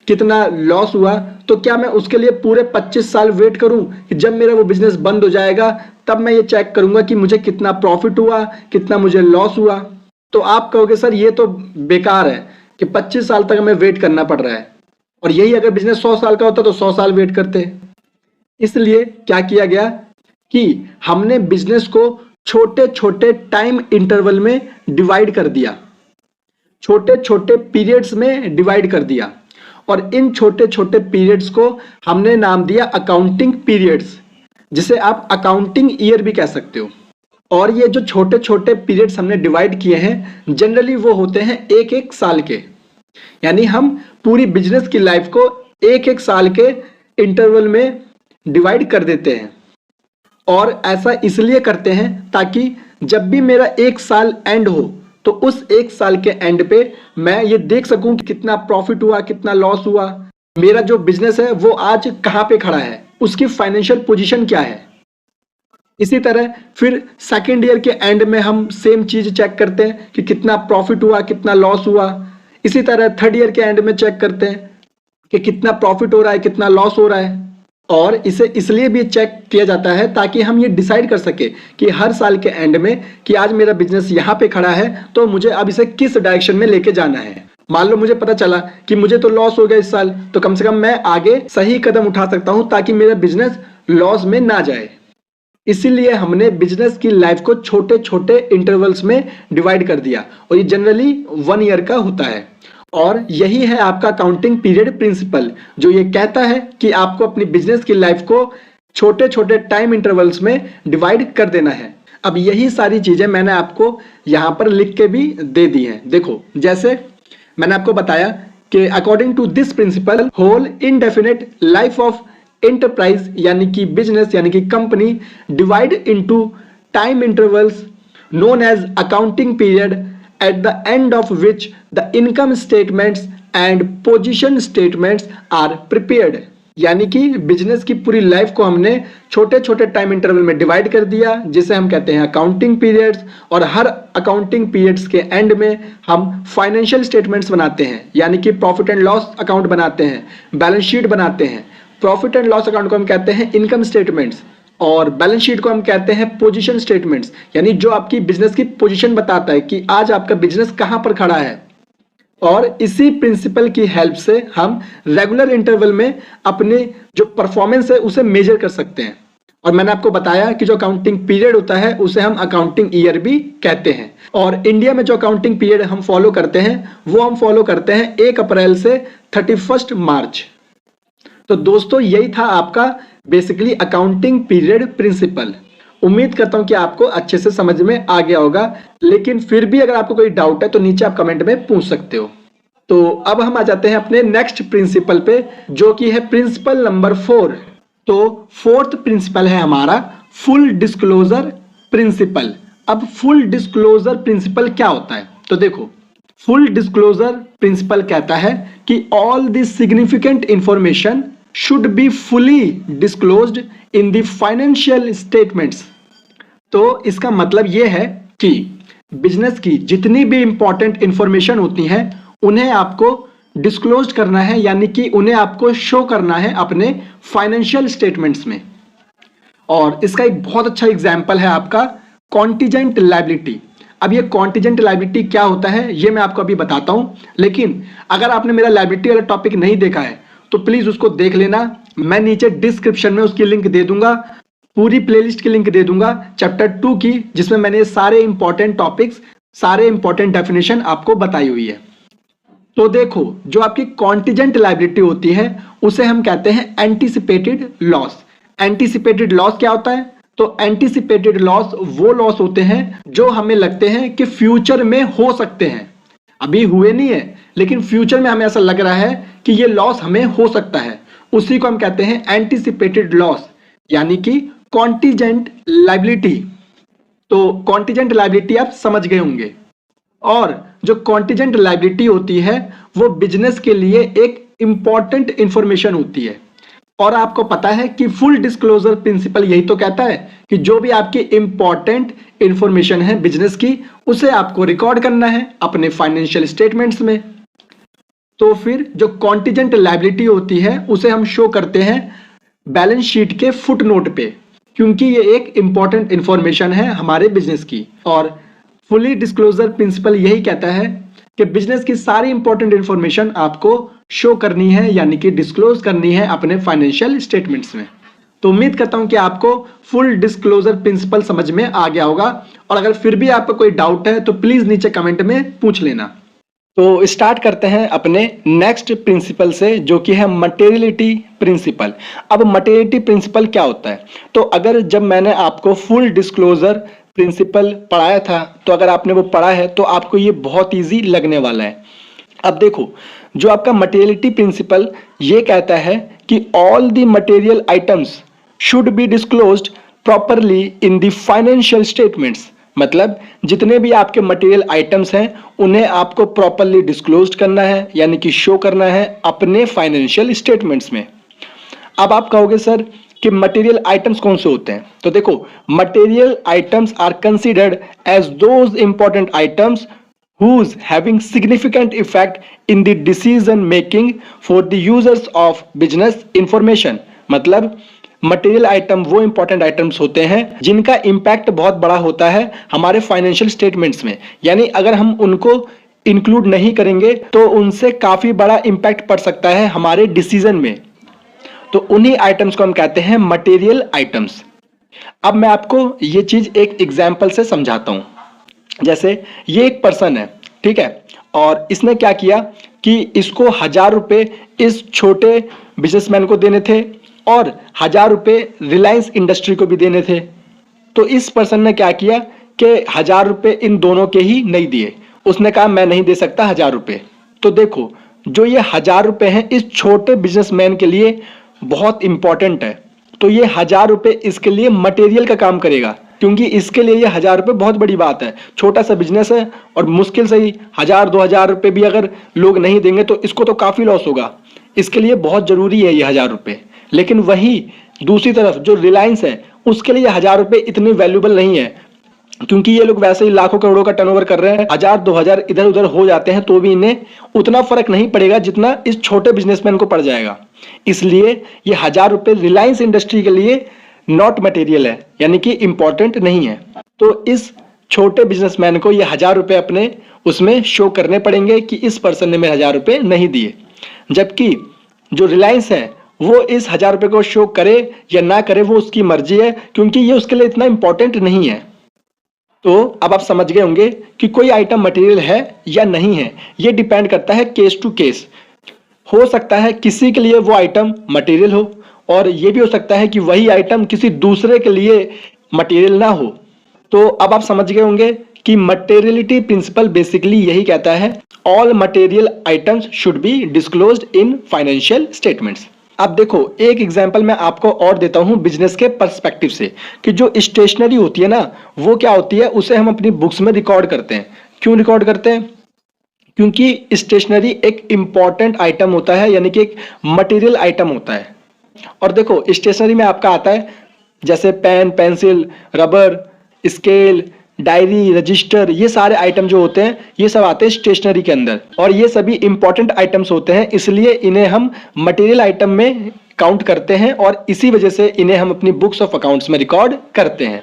कितना लॉस हुआ? तो क्या मैं उसके लिए पूरे 25 साल वेट करूं कि जब मेरा वो बिजनेस बंद हो जाएगा तब मैं ये चेक करूंगा कि मुझे कितना प्रॉफिट हुआ, कितना मुझे लॉस हुआ? तो आप कहोगे सर ये तो बेकार है कि 25 साल तक हमें वेट करना पड़ रहा है, और यही अगर बिजनेस 100 साल का होता तो 100 साल वेट करते। इसलिए क्या किया गया कि हमने बिजनेस को छोटे छोटे टाइम इंटरवल में डिवाइड कर दिया, छोटे छोटे पीरियड्स में डिवाइड कर दिया, और इन छोटे छोटे पीरियड्स को हमने नाम दिया अकाउंटिंग पीरियड्स, जिसे आप अकाउंटिंग ईयर भी कह सकते हो। और ये जो छोटे छोटे पीरियड्स हमने डिवाइड किए हैं जनरली वो होते हैं एक एक साल के, यानी हम पूरी बिजनेस की लाइफ को एक एक साल के इंटरवल में डिवाइड कर देते हैं। और ऐसा इसलिए करते हैं ताकि जब भी मेरा एक साल एंड हो तो उस एक साल के एंड पे मैं ये देख सकूं कि कितना प्रॉफिट हुआ, कितना लॉस हुआ, मेरा जो बिजनेस है वो आज कहां पे खड़ा है, उसकी फाइनेंशियल पोजीशन क्या है। इसी तरह फिर सेकेंड ईयर के एंड में हम सेम चीज चेक करते हैं कि कितना प्रॉफिट हुआ, कितना लॉस हुआ। इसी तरह थर्ड ईयर के एंड में चेक करते हैं कि कितना प्रॉफिट हो रहा है, कितना लॉस हो रहा है। और इसे इसलिए भी चेक किया जाता है ताकि हम ये डिसाइड कर सके कि हर साल के एंड में कि आज मेरा बिजनेस यहाँ पे खड़ा है तो मुझे अब इसे किस डायरेक्शन में लेके जाना है। मान लो मुझे पता चला कि मुझे तो लॉस हो गया इस साल, तो कम से कम मैं आगे सही कदम उठा सकता हूं ताकि मेरा बिजनेस लॉस में ना जाए। इसीलिए हमने बिजनेस की लाइफ को छोटे छोटे इंटरवल्स में डिवाइड कर दिया, और ये जनरली 1 ईयर का होता है। और यही है आपका अकाउंटिंग पीरियड प्रिंसिपल, जो ये कहता है कि आपको अपनी बिजनेस की लाइफ को छोटे छोटे टाइम इंटरवल्स में डिवाइड कर देना है। अब यही सारी चीजें मैंने आपको यहां पर लिख के भी दे दी हैं। देखो, जैसे मैंने आपको बताया कि according to this principle whole indefinite life of enterprise यानी कि बिजनेस यानी कि company divide into time intervals known as accounting period at the end of which the income statements and position statements are prepared। यानी कि बिजनेस की पूरी लाइफ को हमने छोटे छोटे टाइम इंटरवल में डिवाइड कर दिया, जिसे हम कहते हैं अकाउंटिंग पीरियड्स। और हर अकाउंटिंग पीरियड्स के एंड में हम फाइनेंशियल स्टेटमेंट्स बनाते हैं, यानी कि प्रॉफिट एंड लॉस अकाउंट बनाते हैं, बैलेंस शीट बनाते हैं। प्रॉफिट एंड लॉस अकाउंट को हम कहते हैं इनकम स्टेटमेंट्स, और बैलेंस शीट को हम कहते हैं पोजीशन स्टेटमेंट्स, यानी जो आपकी बिजनेस की पोजीशन बताता है कि आज आपका बिजनेस कहां पर खड़ा है। और इसी प्रिंसिपल की हेल्प से हम रेगुलर इंटरवल में अपने जो परफॉर्मेंस है उसे मेजर कर सकते हैं। और मैंने आपको बताया कि जो अकाउंटिंग पीरियड होता है उसे हम अकाउंटिंग ईयर भी कहते हैं। और इंडिया में जो अकाउंटिंग पीरियड हम फॉलो करते हैं वो हम फॉलो करते हैं 1 अप्रैल से 31 मार्च। तो दोस्तों यही था आपका बेसिकली अकाउंटिंग पीरियड प्रिंसिपल। उम्मीद करता हूं कि आपको अच्छे से समझ में आ गया होगा, लेकिन फिर भी अगर आपको कोई डाउट है तो नीचे आप कमेंट में पूछ सकते हो। तो अब हम आ जाते हैं अपने नेक्स्ट प्रिंसिपल पे, जो कि है प्रिंसिपल नंबर 4। तो 4th प्रिंसिपल है हमारा फुल डिस्क्लोजर प्रिंसिपल। अब फुल डिस्क्लोजर प्रिंसिपल क्या होता है? तो देखो, फुल डिस्क्लोजर प्रिंसिपल कहता है कि all the significant information should be fully disclosed in the financial statements। तो इसका मतलब यह है कि बिजनेस की जितनी भी इंपॉर्टेंट इंफॉर्मेशन होती हैं उन्हें आपको डिस्क्लोज करना है, यानी कि उन्हें आपको शो करना है अपने फाइनेंशियल स्टेटमेंट्स में। और इसका एक बहुत अच्छा एग्जाम्पल है आपका कॉन्टीजेंट लायबिलिटी। अब ये कॉन्टीजेंट लायबिलिटी क्या होता है ये मैं आपको अभी बताता हूं, लेकिन अगर आपने मेरा लायबिलिटी वाला टॉपिक नहीं देखा है तो प्लीज उसको देख लेना। मैं नीचे डिस्क्रिप्शन में उसकी लिंक दे दूंगा, पूरी प्लेलिस्ट की लिंक दे दूंगा चैप्टर 2 की, जिसमें मैंने सारे इंपॉर्टेंट टॉपिक्स, सारे इंपॉर्टेंट डेफिनेशन आपको बताई हुई है। तो देखो, जो आपकी कॉन्टीजेंट लायबिलिटी होती है उसे हम कहते हैं एंटीसिपेटेड लॉस। एंटीसिपेटेड लॉस क्या होता है? तो एंटीसिपेटेड लॉस वो लॉस होते हैं जो हमें लगते हैं कि फ्यूचर में हो सकते हैं, अभी हुए नहीं है लेकिन फ्यूचर में हमें ऐसा लग रहा है कि ये लॉस हमें हो सकता है, उसी को हम कहते हैं एंटीसिपेटेड लॉस, यानी कि कॉन्टीजेंट लायबिलिटी। तो कॉन्टिजेंट लायबिलिटी आप समझ गए होंगे। और जो कॉन्टिजेंट लायबिलिटी होती है वो बिजनेस के लिए एक इंपॉर्टेंट इंफॉर्मेशन होती है। और आपको पता है कि फुल डिस्क्लोजर प्रिंसिपल यही तो कहता है कि जो भी आपकी इंपॉर्टेंट इंफॉर्मेशन है बिजनेस की, उसे आपको रिकॉर्ड करना है अपने फाइनेंशियल स्टेटमेंट्स में। तो फिर जो कॉन्टिजेंट लायबिलिटी होती है उसे हम शो करते हैं बैलेंस शीट के फुट नोट पे, क्योंकि ये एक इंपॉर्टेंट इंफॉर्मेशन है हमारे बिजनेस की। और फुली डिस्क्लोजर प्रिंसिपल यही कहता है कि बिजनेस की सारी इंपॉर्टेंट इंफॉर्मेशन आपको शो करनी है, यानी कि डिस्क्लोज करनी है अपने फाइनेंशियल स्टेटमेंट्स में। तो उम्मीद करता हूं कि आपको फुल डिस्क्लोजर प्रिंसिपल समझ में आ गया होगा। और अगर फिर भी आपको कोई डाउट है तो प्लीज नीचे कमेंट में पूछ लेना। तो स्टार्ट करते हैं अपने नेक्स्ट प्रिंसिपल से, जो कि है मटेरियलिटी प्रिंसिपल। अब मटेरियलिटी प्रिंसिपल क्या होता है? तो अगर जब मैंने आपको फुल डिस्क्लोजर प्रिंसिपल पढ़ाया था, तो अगर आपने वो पढ़ा है तो आपको ये बहुत इजी लगने वाला है। अब देखो, जो आपका मटेरियलिटी प्रिंसिपल ये कहता है कि all the material items should be disclosed properly in the financial statements. मतलब जितने भी आपके मटेरियल आइटम्स हैं उन्हें आपको प्रॉपरली डिस्क्लोज करना है, यानी कि शो करना है अपने फाइनेंशियल स्टेटमेंट्स में। अब आप कहोगे सर कि मटेरियल आइटम्स कौन से होते हैं? तो देखो, material items are considered as those important items whose having significant effect in the decision making for the users of business information। मतलब मटेरियल आइटम वो इंपॉर्टेंट आइटम्स होते हैं जिनका इंपैक्ट बहुत बड़ा होता है हमारे फाइनेंशियल स्टेटमेंट्स में। यानी अगर हम उनको इंक्लूड नहीं करेंगे तो उनसे काफी बड़ा इंपैक्ट पड़ सकता है हमारे डिसीजन में। तो उन्हीं आइटम्स को हम कहते हैं मटेरियल आइटम्स। अब मैं आपको ये चीज एक एग्जाम्पल से समझाता हूं। जैसे ये एक पर्सन है, ठीक है, और इसने क्या किया कि इसको 1000 रुपए इस छोटे बिजनेसमैन को देने थे और 1000 रुपए रिलायंस इंडस्ट्री को भी देने थे। तो इस पर्सन ने क्या किया कि 1000 रुपए इन दोनों के ही नहीं दिए। उसने कहा मैं नहीं दे सकता 1000 रुपए। तो देखो, जो ये 1000 रुपए हैं इस छोटे बिजनेसमैन के लिए बहुत इंपॉर्टेंट है। तो ये 1000 रुपए इसके लिए मटेरियल का काम करेगा, क्योंकि इसके लिए ये 1000 रुपए बहुत बड़ी बात है। छोटा सा बिजनेस है और मुश्किल से ही 1000-2000 रुपए भी अगर लोग नहीं देंगे तो इसको तो काफी लॉस होगा। इसके लिए बहुत जरूरी है ये 1000 रुपए। लेकिन वही दूसरी तरफ जो रिलायंस है उसके लिए 1000 रुपए इतने वैल्यूबल नहीं है, क्योंकि ये लोग वैसे ही लाखों करोड़ों का टर्नओवर कर रहे हैं। 1000-2000 इधर उधर हो जाते हैं तो भी इन्हें उतना फर्क नहीं पड़ेगा जितना इस छोटे बिजनेसमैन को पड़ जाएगा। इसलिए ये 1000 रुपए रिलायंस इंडस्ट्री के लिए नॉट मटेरियल है, यानी कि इंपॉर्टेंट नहीं है। तो इस छोटे बिजनेसमैन को ये 1000 रुपए अपने उसमें शो करने पड़ेंगे कि इस पर्सन ने मेरे 1000 रुपए नहीं दिए। जबकि जो रिलायंस है वो इस 1000 रुपए को शो करे या ना करे वो उसकी मर्जी है, क्योंकि ये उसके लिए इतना इंपॉर्टेंट नहीं है। तो अब आप समझ गए होंगे कि कोई आइटम मटेरियल है या नहीं है, ये डिपेंड करता है केस टू केस। हो सकता है किसी के लिए वो आइटम मटेरियल हो और ये भी हो सकता है कि वही आइटम किसी दूसरे के लिए मटेरियल ना हो। तो अब आप समझ गए होंगे कि मटेरियलिटी प्रिंसिपल बेसिकली यही कहता है all material items should be disclosed in financial statements. अब देखो, एक एग्जांपल मैं आपको और देता हूं बिजनेस के पर्सपेक्टिव से, कि जो स्टेशनरी होती है ना वो क्या होती है, उसे हम अपनी बुक्स में रिकॉर्ड करते हैं। क्यों रिकॉर्ड करते हैं? क्योंकि स्टेशनरी एक इंपॉर्टेंट आइटम होता है, यानी कि एक मटेरियल आइटम होता है। और देखो, स्टेशनरी में आपका आता है जैसे pen, pencil, rubber, scale, diary, register, ये सारे आइटम जो होते हैं ये सब आते हैं स्टेशनरी के अंदर। और ये सभी इंपॉर्टेंट आइटम्स होते हैं, इसलिए इन्हें हम मटेरियल आइटम में काउंट करते हैं और इसी वजह से इन्हें हम अपनी बुक्स ऑफ अकाउंट्स में रिकॉर्ड करते हैं।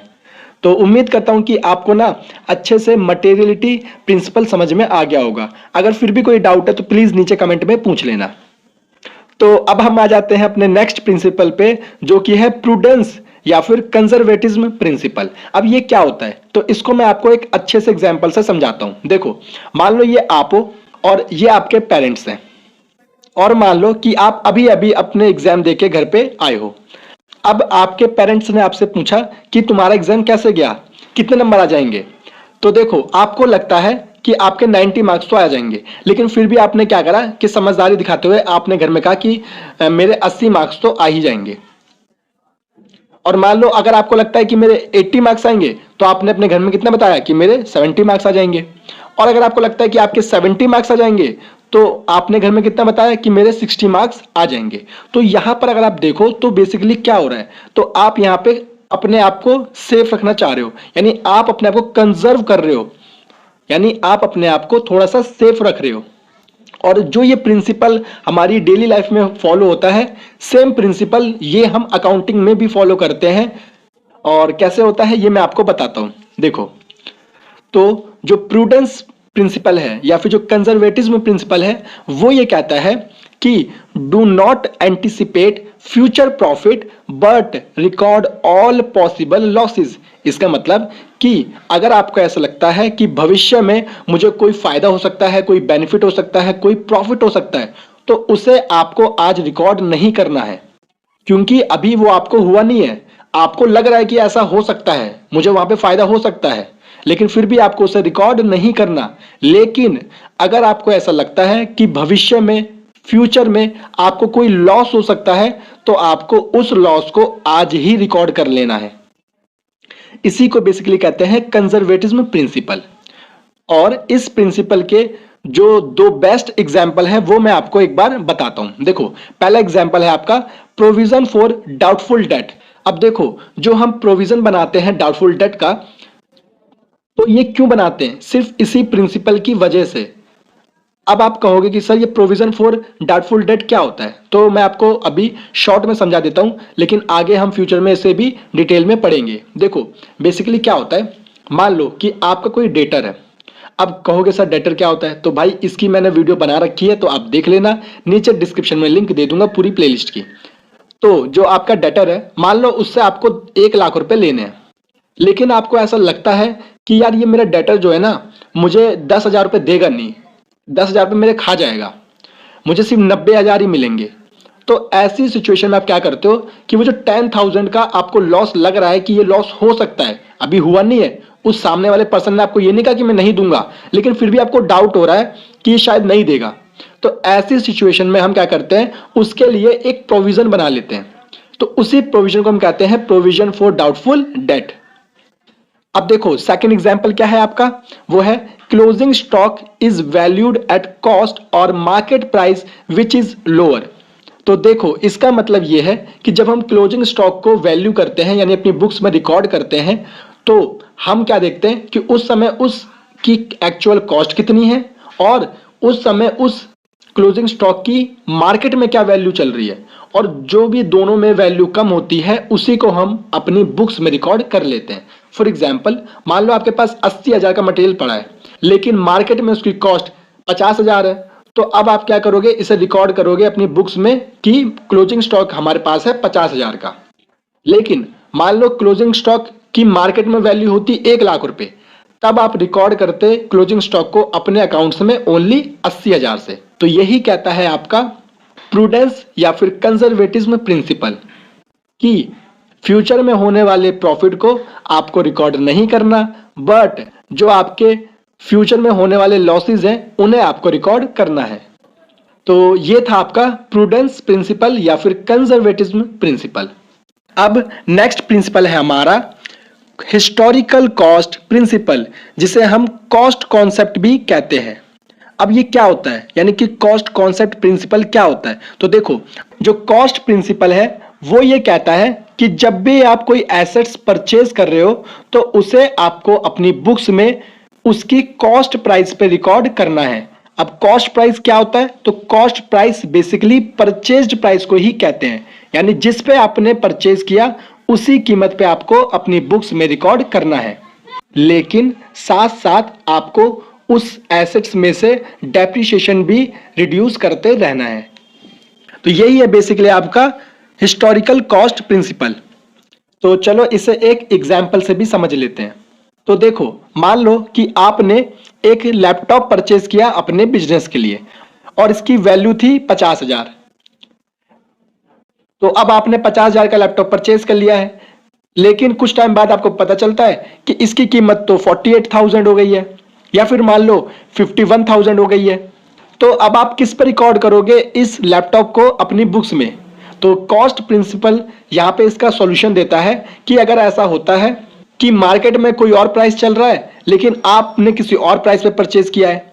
तो उम्मीद करता हूं कि आपको ना अच्छे से मटेरियलिटी प्रिंसिपल समझ में आ गया होगा। अगर फिर भी कोई डाउट है तो प्लीज नीचे कमेंट में पूछ लेना। तो अब हम आ जाते हैं अपने नेक्स्ट प्रिंसिपल पे, जो कि है प्रूडेंस या फिर कंजर्वेटिज्म प्रिंसिपल। अब ये क्या होता है, तो इसको मैं आपको एक अच्छे से एग्जांपल से समझाता हूं। देखो, मान लो ये आप हो और ये आपके पेरेंट्स हैं, और मान लो कि आप अभी अभी अपने एग्जाम देके घर पे आए हो। अब आपके पेरेंट्स ने आपसे पूछा कि तुम्हारा एग्जाम कैसे गया, कितने नंबर आ जाएंगे। तो देखो, आपको लगता है कि आपके 90 मार्क्स तो आ जाएंगे, लेकिन फिर भी आपने क्या करा कि समझदारी दिखाते हुए आपने घर में कहा कि मेरे 80 मार्क्स तो आ ही जाएंगे। और मान लो अगर आपको लगता है कि मेरे 80 मार्क्स आएंगे तो आपने अपने घर में कितना बताया कि मेरे 70 मार्क्स आ जाएंगे। और अगर आपको लगता है कि आपके 70 मार्क्स आ जाएंगे तो आपने घर में कितना बताया कि मेरे 60 मार्क्स आ जाएंगे। तो यहां पर अगर आप देखो तो बेसिकली क्या हो रहा है, तो आप यहां पे अपने आप को सेफ रखना चाह रहे हो, यानी आप अपने आप को कंजर्व कर रहे हो, यानी आप अपने आप को थोड़ा सा सेफ रख रहे हो। और जो ये प्रिंसिपल हमारी डेली लाइफ में फॉलो होता है, सेम प्रिंसिपल ये हम अकाउंटिंग में भी फॉलो करते हैं। और कैसे होता है ये मैं आपको बताता हूं। देखो, तो जो प्रूडेंस प्रिंसिपल है या फिर जो कंजर्वेटिज्म प्रिंसिपल है वो ये कहता है कि do not anticipate future profit but record all possible losses. इसका मतलब कि अगर आपको ऐसा लगता है कि भविष्य में मुझे कोई फायदा हो सकता है, कोई बेनिफिट हो सकता है, कोई प्रॉफिट हो सकता है, तो उसे आपको आज रिकॉर्ड नहीं करना है, क्योंकि अभी वो आपको हुआ नहीं है। आपको लग रहा है कि ऐसा हो सकता है, मुझे वहां पे फायदा हो सकता है, लेकिन फिर भी आपको उसे रिकॉर्ड नहीं करना। लेकिन अगर आपको ऐसा लगता है कि भविष्य में, फ्यूचर में आपको कोई लॉस हो सकता है, तो आपको उस लॉस को आज ही रिकॉर्ड कर लेना है। इसी को बेसिकली कहते हैं कंजर्वेटिज्म प्रिंसिपल। और इस प्रिंसिपल के जो दो बेस्ट एग्जाम्पल है वो मैं आपको एक बार बताता हूं। देखो, पहला एग्जाम्पल है आपका प्रोविजन फॉर डाउटफुल डेट। अब देखो, जो हम प्रोविजन बनाते हैं डाउटफुल डेट का, तो ये क्यों बनाते हैं? सिर्फ इसी प्रिंसिपल की वजह से। अब आप कहोगे कि सर ये प्रोविजन फॉर डाउटफुल डेट क्या होता है, तो मैं आपको अभी शॉर्ट में समझा देता हूं, लेकिन आगे हम फ्यूचर में इसे भी डिटेल में पढ़ेंगे। देखो, बेसिकली क्या होता है, मान लो कि आपका कोई डेटर है। अब कहोगे सर डेटर क्या होता है, तो भाई इसकी मैंने वीडियो बना रखी है, तो आप देख लेना, नीचे डिस्क्रिप्शन में लिंक दे दूंगा पूरी प्लेलिस्ट की। तो जो आपका डेटर है, मान लो उससे आपको 1 लाख रुपए लेने हैं, लेकिन आपको ऐसा लगता है कि यार ये मेरा डेटर जो है ना, मुझे 10,000 रुपये देगा नहीं, 10,000 रुपये मेरे खा जाएगा, मुझे सिर्फ 90,000 ही मिलेंगे। तो ऐसी सिचुएशन में आप क्या करते हो कि वो जो 10,000 का आपको लॉस लग रहा है कि ये लॉस हो सकता है, अभी हुआ नहीं है, उस सामने वाले पर्सन ने आपको ये नहीं कहा कि मैं नहीं दूंगा, लेकिन फिर भी आपको डाउट हो रहा है कि ये शायद नहीं देगा, तो ऐसी सिचुएशन में हम क्या करते हैं, उसके लिए एक प्रोविजन बना लेते हैं। तो उसी प्रोविजन को हम कहते हैं प्रोविजन फॉर डाउटफुल डेट। अब देखो, सेकंड एग्जांपल क्या है आपका, वो है closing stock is valued at cost और market price which is lower. तो देखो, इसका मतलब ये है कि जब हम क्लोजिंग स्टॉक को वैल्यू करते हैं, यानी अपनी बुक्स में रिकॉर्ड करते हैं, तो हम क्या देखते हैं कि उस समय उसकी एक्चुअल कॉस्ट कितनी है और उस समय उस क्लोजिंग स्टॉक की मार्केट में क्या वैल्यू चल रही है, और जो भी दोनों में वैल्यू कम होती है उसी को हम अपनी बुक्स में रिकॉर्ड कर लेते हैं। फॉर एग्जाम्पल, मान लो आपके पास 80,000 का मटेरियल पड़ा है, लेकिन मार्केट में उसकी कॉस्ट 50,000 है, तो अब आप क्या करोगे, इसे रिकॉर्ड करोगे अपनी बुक्स में कि क्लोजिंग स्टॉक हमारे पास है 50,000 का। लेकिन मान लो क्लोजिंग स्टॉक की मार्केट में वैल्यू होती 1 लाख रुपए, तब आप रिकॉर्ड करते क्लोजिंग स्टॉक को अपने अकाउंट्स में ओनली 80,000 से। तो यही कहता है आपका प्रूडेंस या फिर कंजर्वेटिज्म प्रिंसिपल कि फ्यूचर में होने वाले प्रॉफिट को आपको रिकॉर्ड नहीं करना, बट जो आपके फ्यूचर में होने वाले लॉसेस हैं उन्हें आपको रिकॉर्ड करना है। तो ये था आपका प्रूडेंस प्रिंसिपल या फिर कंजर्वेटिज्म प्रिंसिपल। अब नेक्स्ट प्रिंसिपल है हमारा हिस्टोरिकल कॉस्ट प्रिंसिपल, जिसे हम कॉस्ट कॉन्सेप्ट भी कहते हैं। अब ये क्या होता है, यानी कि कॉस्ट कॉन्सेप्ट प्रिंसिपल क्या होता है, तो देखो, जो कॉस्ट प्रिंसिपल है वो ये कहता है कि जब भी आप कोई एसेट्स परचेज कर रहे हो तो उसे आपको अपनी बुक्स में उसकी कॉस्ट प्राइस पे रिकॉर्ड करना है। अब कॉस्ट प्राइस क्या होता है, तो cost price basically purchased price को ही कहते हैं, यानी जिस पे आपने परचेज किया उसी कीमत पे आपको अपनी बुक्स में रिकॉर्ड करना है, लेकिन साथ साथ आपको उस एसेट्स में से डेप्रिसिएशन भी रिड्यूस करते रहना है। तो यही है बेसिकली आपका हिस्टोरिकल कॉस्ट प्रिंसिपल। तो चलो इसे एक एग्जाम्पल से भी समझ लेते हैं। तो देखो, मान लो कि आपने एक लैपटॉप परचेज किया अपने बिजनेस के लिए और इसकी वैल्यू थी 50,000। तो अब आपने 50,000 का लैपटॉप परचेज कर लिया है, लेकिन कुछ टाइम बाद आपको पता चलता है कि इसकी कीमत तो 48,000 हो गई है, या फिर मान लो 51,000 हो गई है। तो अब आप किस पर रिकॉर्ड करोगे इस लैपटॉप को अपनी बुक्स में, तो कॉस्ट प्रिंसिपल यहाँ पे इसका सॉल्यूशन देता है कि अगर ऐसा होता है कि मार्केट में कोई और प्राइस चल रहा है लेकिन आपने किसी और प्राइस पे परचेज किया है,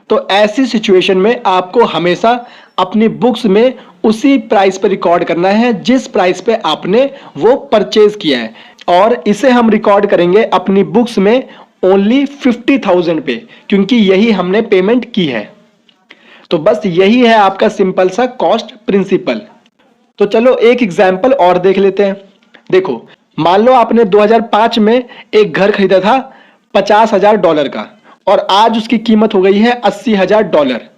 तो ऐसी सिचुएशन में आपको हमेशा अपनी बुक्स में उसी प्राइस पे रिकॉर्ड करना है जिस प्राइस पे आपने वो परचेज किया है, और इसे हम रिकॉर्ड करेंगे अपनी बुक्स में ओनली 50,000 पे, क्योंकि यही हमने पेमेंट की है। तो बस यही है आपका सिंपल सा कॉस्ट प्रिंसिपल। तो चलो एक एग्जाम्पल और देख लेते हैं। देखो, मान लो आपने 2005 में एक घर खरीदा था $50,000 का, और आज उसकी कीमत हो गई है $80,000।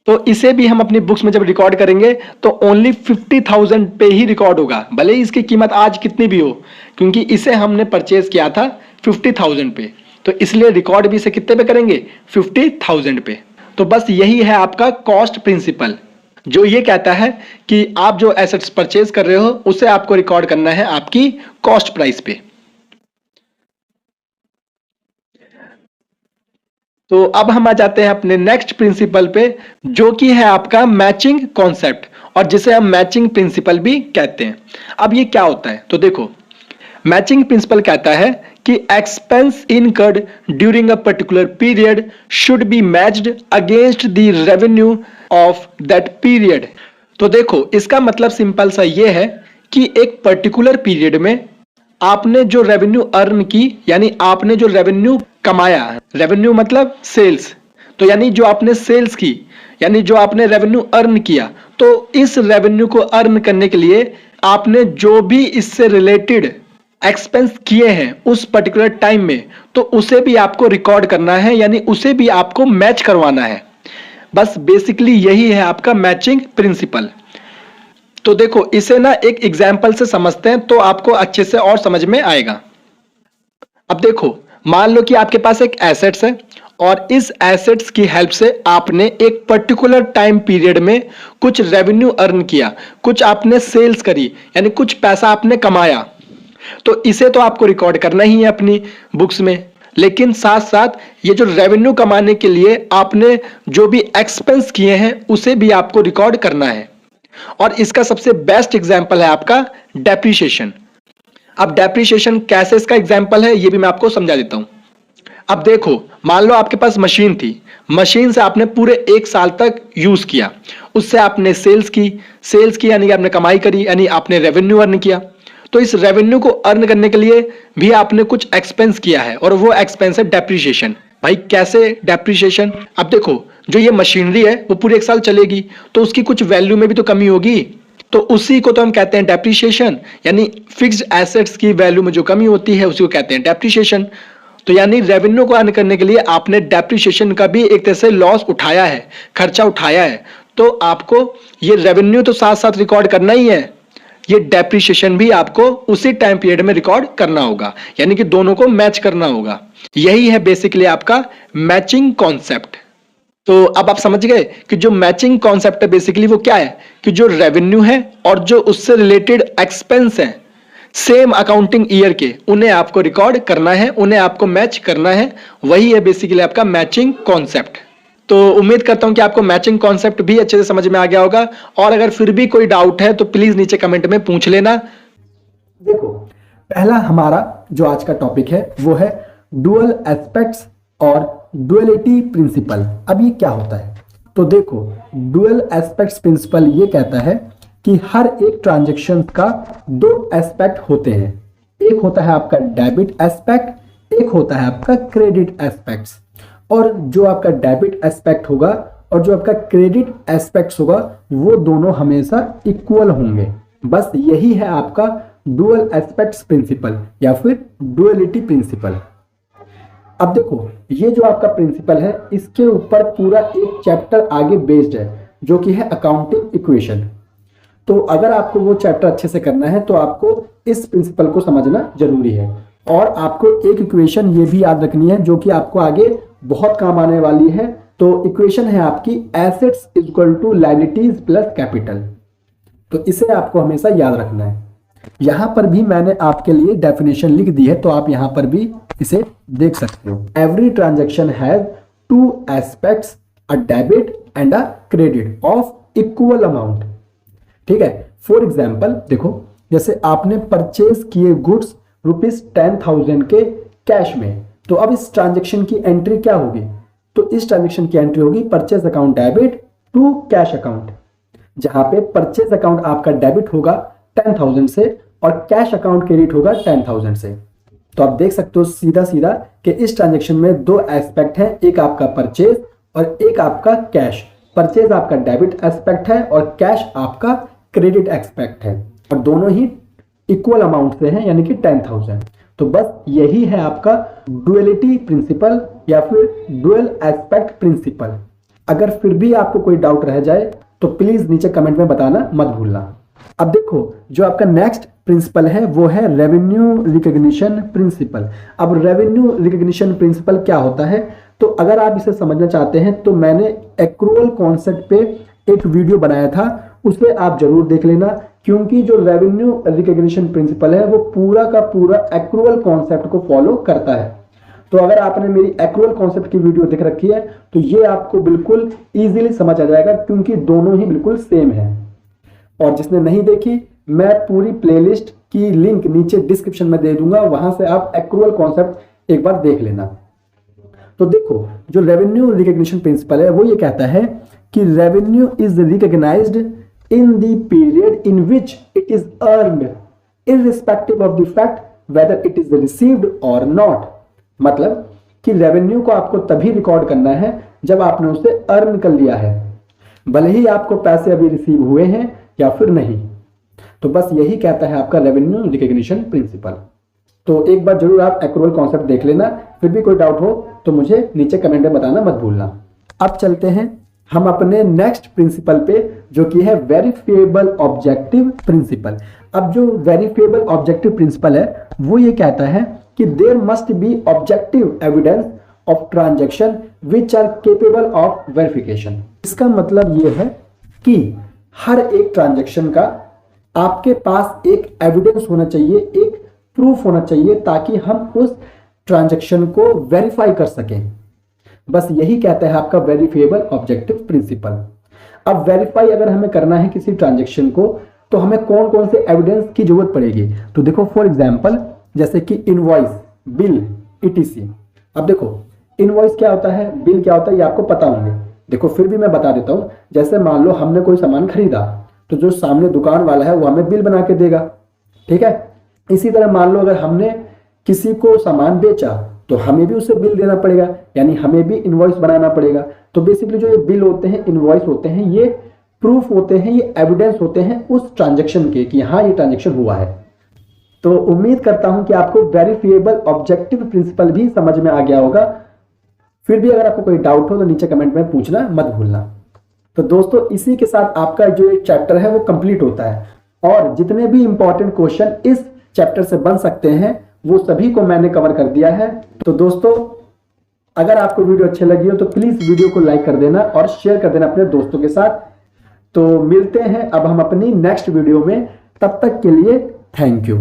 तो इसे भी हम अपनी बुक्स में जब रिकॉर्ड करेंगे तो ओनली 50,000 पे ही रिकॉर्ड होगा, भले ही इसकी कीमत आज कितनी भी हो, क्योंकि इसे हमने परचेज किया था 50,000 पे। तो इसलिए रिकॉर्ड भी इसे कितने पे करेंगे, 50,000 पे। तो बस यही है आपका कॉस्ट प्रिंसिपल, जो ये कहता है कि आप जो एसेट्स परचेज कर रहे हो उसे आपको रिकॉर्ड करना है आपकी कॉस्ट प्राइस पे। तो अब हम आ जाते हैं अपने नेक्स्ट प्रिंसिपल पे, जो कि है आपका मैचिंग कॉन्सेप्ट, और जिसे हम मैचिंग प्रिंसिपल भी कहते हैं। अब ये क्या होता है, तो देखो, मैचिंग प्रिंसिपल कहता है कि expense incurred during a particular period should be matched against the revenue of that period. तो देखो, इसका मतलब सिंपल सा ये है कि एक पर्टिकुलर पीरियड में आपने जो रेवेन्यू अर्न की, यानी आपने जो रेवेन्यू कमाया, रेवेन्यू मतलब सेल्स, तो यानी जो आपने सेल्स की, यानी जो आपने रेवेन्यू अर्न किया, तो इस रेवेन्यू को अर्न करने के लिए आपने जो भी इससे रिलेटेड एक्सपेंस किए हैं उस पर्टिकुलर टाइम में, तो उसे भी आपको रिकॉर्ड करना है, यानी उसे भी आपको मैच करवाना है। बस बेसिकली यही है आपका मैचिंग प्रिंसिपल। तो देखो, इसे ना एक एग्जाम्पल से समझते हैं तो आपको अच्छे से और समझ में आएगा। अब देखो, मान लो कि आपके पास एक एसेट्स है, और इस एसेट्स की हेल्प से आपने एक पर्टिकुलर टाइम पीरियड में कुछ रेवेन्यू अर्न किया, कुछ आपने सेल्स करी, यानी कुछ पैसा आपने कमाया। तो इसे तो आपको रिकॉर्ड करना ही है अपनी बुक्स में, लेकिन साथ साथ ये जो रेवेन्यू कमाने के लिए आपने जो भी एक्सपेंस किए हैं उसे भी आपको रिकॉर्ड करना है। और इसका सबसे बेस्ट एग्जांपल है आपका डेप्रिसिएशन। अब डेप्रिसिएशन कैसे इसका एग्जांपल है ये भी मैं आपको समझा देता हूं। अब देखो, मान लो आपके पास मशीन थी, मशीन से आपने पूरे 1 साल तक यूज किया, उससे आपने सेल्स की यानी कि आपने कमाई करी, यानी आपने रेवेन्यू अर्न किया। तो इस रेवेन्यू को अर्न करने के लिए भी आपने कुछ एक्सपेंस किया है, और वो एक्सपेंस है डेप्रिसिएशन। भाई कैसे डेप्रिसिएशन? अब देखो, जो ये मशीनरी है वो पूरे 1 साल चलेगी, तो उसकी कुछ वैल्यू में भी तो कमी होगी, तो उसी को तो हम कहते हैं डेप्रिसिएशन, यानी फिक्स्ड एसेट्स की वैल्यू में जो कमी होती है उसी को कहते हैं डेप्रिसिएशन। तो यानी रेवेन्यू को अर्न करने के लिए आपने डेप्रिसिएशन का भी एक तरह से लॉस उठाया है, खर्चा उठाया है, तो आपको ये रेवेन्यू तो साथ साथ रिकॉर्ड करना ही है, ये डेप्रिसिएशन भी आपको उसी टाइम पीरियड में रिकॉर्ड करना होगा, यानी कि दोनों को मैच करना होगा। यही है बेसिकली आपका मैचिंग कॉन्सेप्ट। तो अब आप समझ गए कि जो मैचिंग कॉन्सेप्ट है बेसिकली वो क्या है, कि जो रेवेन्यू है और जो उससे रिलेटेड एक्सपेंस है सेम अकाउंटिंग ईयर के, उन्हें आपको रिकॉर्ड करना है, उन्हें आपको मैच करना है। वही है बेसिकली आपका मैचिंग कॉन्सेप्ट। तो उम्मीद करता हूं कि आपको मैचिंग कॉन्सेप्ट भी अच्छे से समझ में आ गया होगा, और अगर फिर भी कोई डाउट है तो प्लीज नीचे कमेंट में पूछ लेना। देखो, पहला हमारा जो आज का टॉपिक है वो है डुअल एस्पेक्ट्स और डुअलिटी प्रिंसिपल। अब ये क्या होता है, तो देखो, डुअल एस्पेक्ट्स प्रिंसिपल ये कहता है कि हर एक ट्रांजैक्शन का 2 एस्पेक्ट होते हैं। एक होता है आपका डेबिट एस्पेक्ट, एक होता है आपका क्रेडिट एस्पेक्ट्स। और जो आपका डेबिट एस्पेक्ट होगा और जो आपका क्रेडिट एस्पेक्ट्स होगा वो दोनों हमेशा इक्वल होंगे। बस यही है आपका डुअल एस्पेक्ट्स प्रिंसिपल या फिर डुअलिटी प्रिंसिपल। अब देखो, ये जो आपका प्रिंसिपल है इसके ऊपर पूरा एक चैप्टर आगे बेस्ड है, जो कि है अकाउंटिंग इक्वेशन। तो अगर आपको वो चैप्टर अच्छे से करना है तो आपको इस प्रिंसिपल को समझना जरूरी है। और आपको एक इक्वेशन ये भी याद रखनी है जो कि आपको आगे बहुत काम आने वाली है। तो इक्वेशन है आपकी assets equal to liabilities plus capital. तो इसे आपको हमेशा याद रखना है। यहां पर भी मैंने आपके लिए डेफिनेशन लिख दी है, तो आप यहां पर भी इसे देख सकते हो। Every transaction has 2 aspects, a debit and a credit of equal amount. ठीक है, फॉर एग्जाम्पल देखो, जैसे आपने परचेज किए गुड्स ₹10,000 के कैश में, तो अब इस ट्रांजेक्शन की एंट्री क्या होगी? तो इस ट्रांजेक्शन की एंट्री होगी purchase account debit to cash account, जहां पे परचेज अकाउंट आपका डेबिट होगा 10,000 से और कैश अकाउंट क्रेडिट होगा 10,000 से। तो आप देख सकते हो सीधा सीधा कि इस ट्रांजेक्शन में दो एस्पेक्ट हैं, एक आपका परचेज और एक आपका कैश। परचेज आपका डेबिट एस्पेक्ट है और कैश आपका क्रेडिट एस्पेक्ट है, और दोनों ही इक्वल अमाउंट से हैं, यानी कि 10,000। तो बस यही है आपका डुअलिटी प्रिंसिपल या फिर डुअल एस्पेक्ट प्रिंसिपल। अगर फिर भी आपको कोई डाउट रह जाए तो प्लीज नीचे कमेंट में बताना मत भूलना। अब देखो, जो आपका नेक्स्ट प्रिंसिपल है वो है रेवेन्यू रिकॉग्निशन प्रिंसिपल। अब रेवेन्यू रिकॉग्निशन प्रिंसिपल क्या होता है? तो अगर आप इसे समझना चाहते हैं तो मैंने एक्रूअल कॉन्सेप्ट पे एक वीडियो बनाया था, उसे आप जरूर देख लेना, क्योंकि जो रेवेन्यू रिकॉग्निशन प्रिंसिपल है वो पूरा का पूरा एक्रूअल कॉन्सेप्ट को फॉलो करता है। तो अगर आपने मेरी एक्रूअल कॉन्सेप्ट की वीडियो देख रखी है तो ये आपको बिल्कुल इजीली समझ आ जाएगा, क्योंकि दोनों ही बिल्कुल सेम है। और जिसने नहीं देखी, मैं पूरी प्लेलिस्ट की लिंक नीचे डिस्क्रिप्शन में दे दूंगा, वहां से आप एक्रूअल कॉन्सेप्ट एक बार देख लेना। तो देखो, जो रेवेन्यू रिकॉग्निशन प्रिंसिपल है वो ये कहता है कि revenue is recognised in the period in which it is earned irrespective of the fact whether it is received और नॉट। मतलब कि रेवेन्यू को आपको तभी रिकॉर्ड करना है जब आपने उसे अर्न कर लिया है, भले ही आपको पैसे अभी रिसीव हुए हैं या फिर नहीं। तो बस यही कहता है आपका रेवेन्यू रिकॉग्निशन प्रिंसिपल। तो एक बार जरूर आप एक्रूअल कॉन्सेप्ट देख लेना, फिर भी कोई डाउट हो तो मुझे नीचे कमेंट में बताना मत भूलना। अब चलते हैं हम अपने नेक्स्ट प्रिंसिपल पे, जो कि है वेरिफिएबल ऑब्जेक्टिव प्रिंसिपल। अब जो वेरिफिएबल ऑब्जेक्टिव प्रिंसिपल है वो ये कहता है कि there must be objective evidence of transaction which are capable of verification. इसका मतलब ये है कि हर एक ट्रांजैक्शन का आपके पास एक एविडेंस होना चाहिए, एक प्रूफ होना चाहिए, ताकि हम उस ट्रांजैक्शन को वेरीफाई कर सकें। बस यही कहता है आपका वेरिफिएबल ऑब्जेक्टिव प्रिंसिपल। अब वेरीफाई अगर हमें करना है किसी ट्रांजैक्शन को, तो हमें कौन कौन से एविडेंस की जरूरत पड़ेगी? तो देखो, फॉर एग्जांपल जैसे कि इनवॉइस, बिल, ईटीसी। अब देखो, इनवॉइस क्या होता है, बिल क्या होता है, ये आपको पता होंगे। देखो फिर भी मैं बता देता हूं। जैसे मान लो हमने कोई सामान खरीदा, तो जो सामने दुकान वाला है वो हमें बिल बना के देगा, ठीक है। इसी तरह मान लो अगर हमने किसी को सामान बेचा तो हमें भी उसे बिल देना पड़ेगा, यानी हमें भी इनवॉइस बनाना पड़ेगा। तो बेसिकली जो ये बिल होते हैं, इनवॉइस होते हैं, ये प्रूफ होते हैं, ये एविडेंस होते हैं उस ट्रांजैक्शन के कि हाँ ये ट्रांजैक्शन हुआ है। तो उम्मीद करता हूं कि आपको वेरिफिएबल ऑब्जेक्टिव प्रिंसिपल भी समझ में आ गया होगा। फिर भी अगर आपको कोई डाउट हो तो नीचे कमेंट में पूछना मत भूलना। तो दोस्तों, इसी के साथ आपका जो चैप्टर है वो कंप्लीट होता है, और जितने भी इंपॉर्टेंट क्वेश्चन इस चैप्टर से बन सकते हैं वो सभी को मैंने कवर कर दिया है। तो दोस्तों, अगर आपको वीडियो अच्छी लगी हो तो प्लीज वीडियो को लाइक कर देना और शेयर कर देना अपने दोस्तों के साथ। तो मिलते हैं अब हम अपनी नेक्स्ट वीडियो में, तब तक के लिए थैंक यू।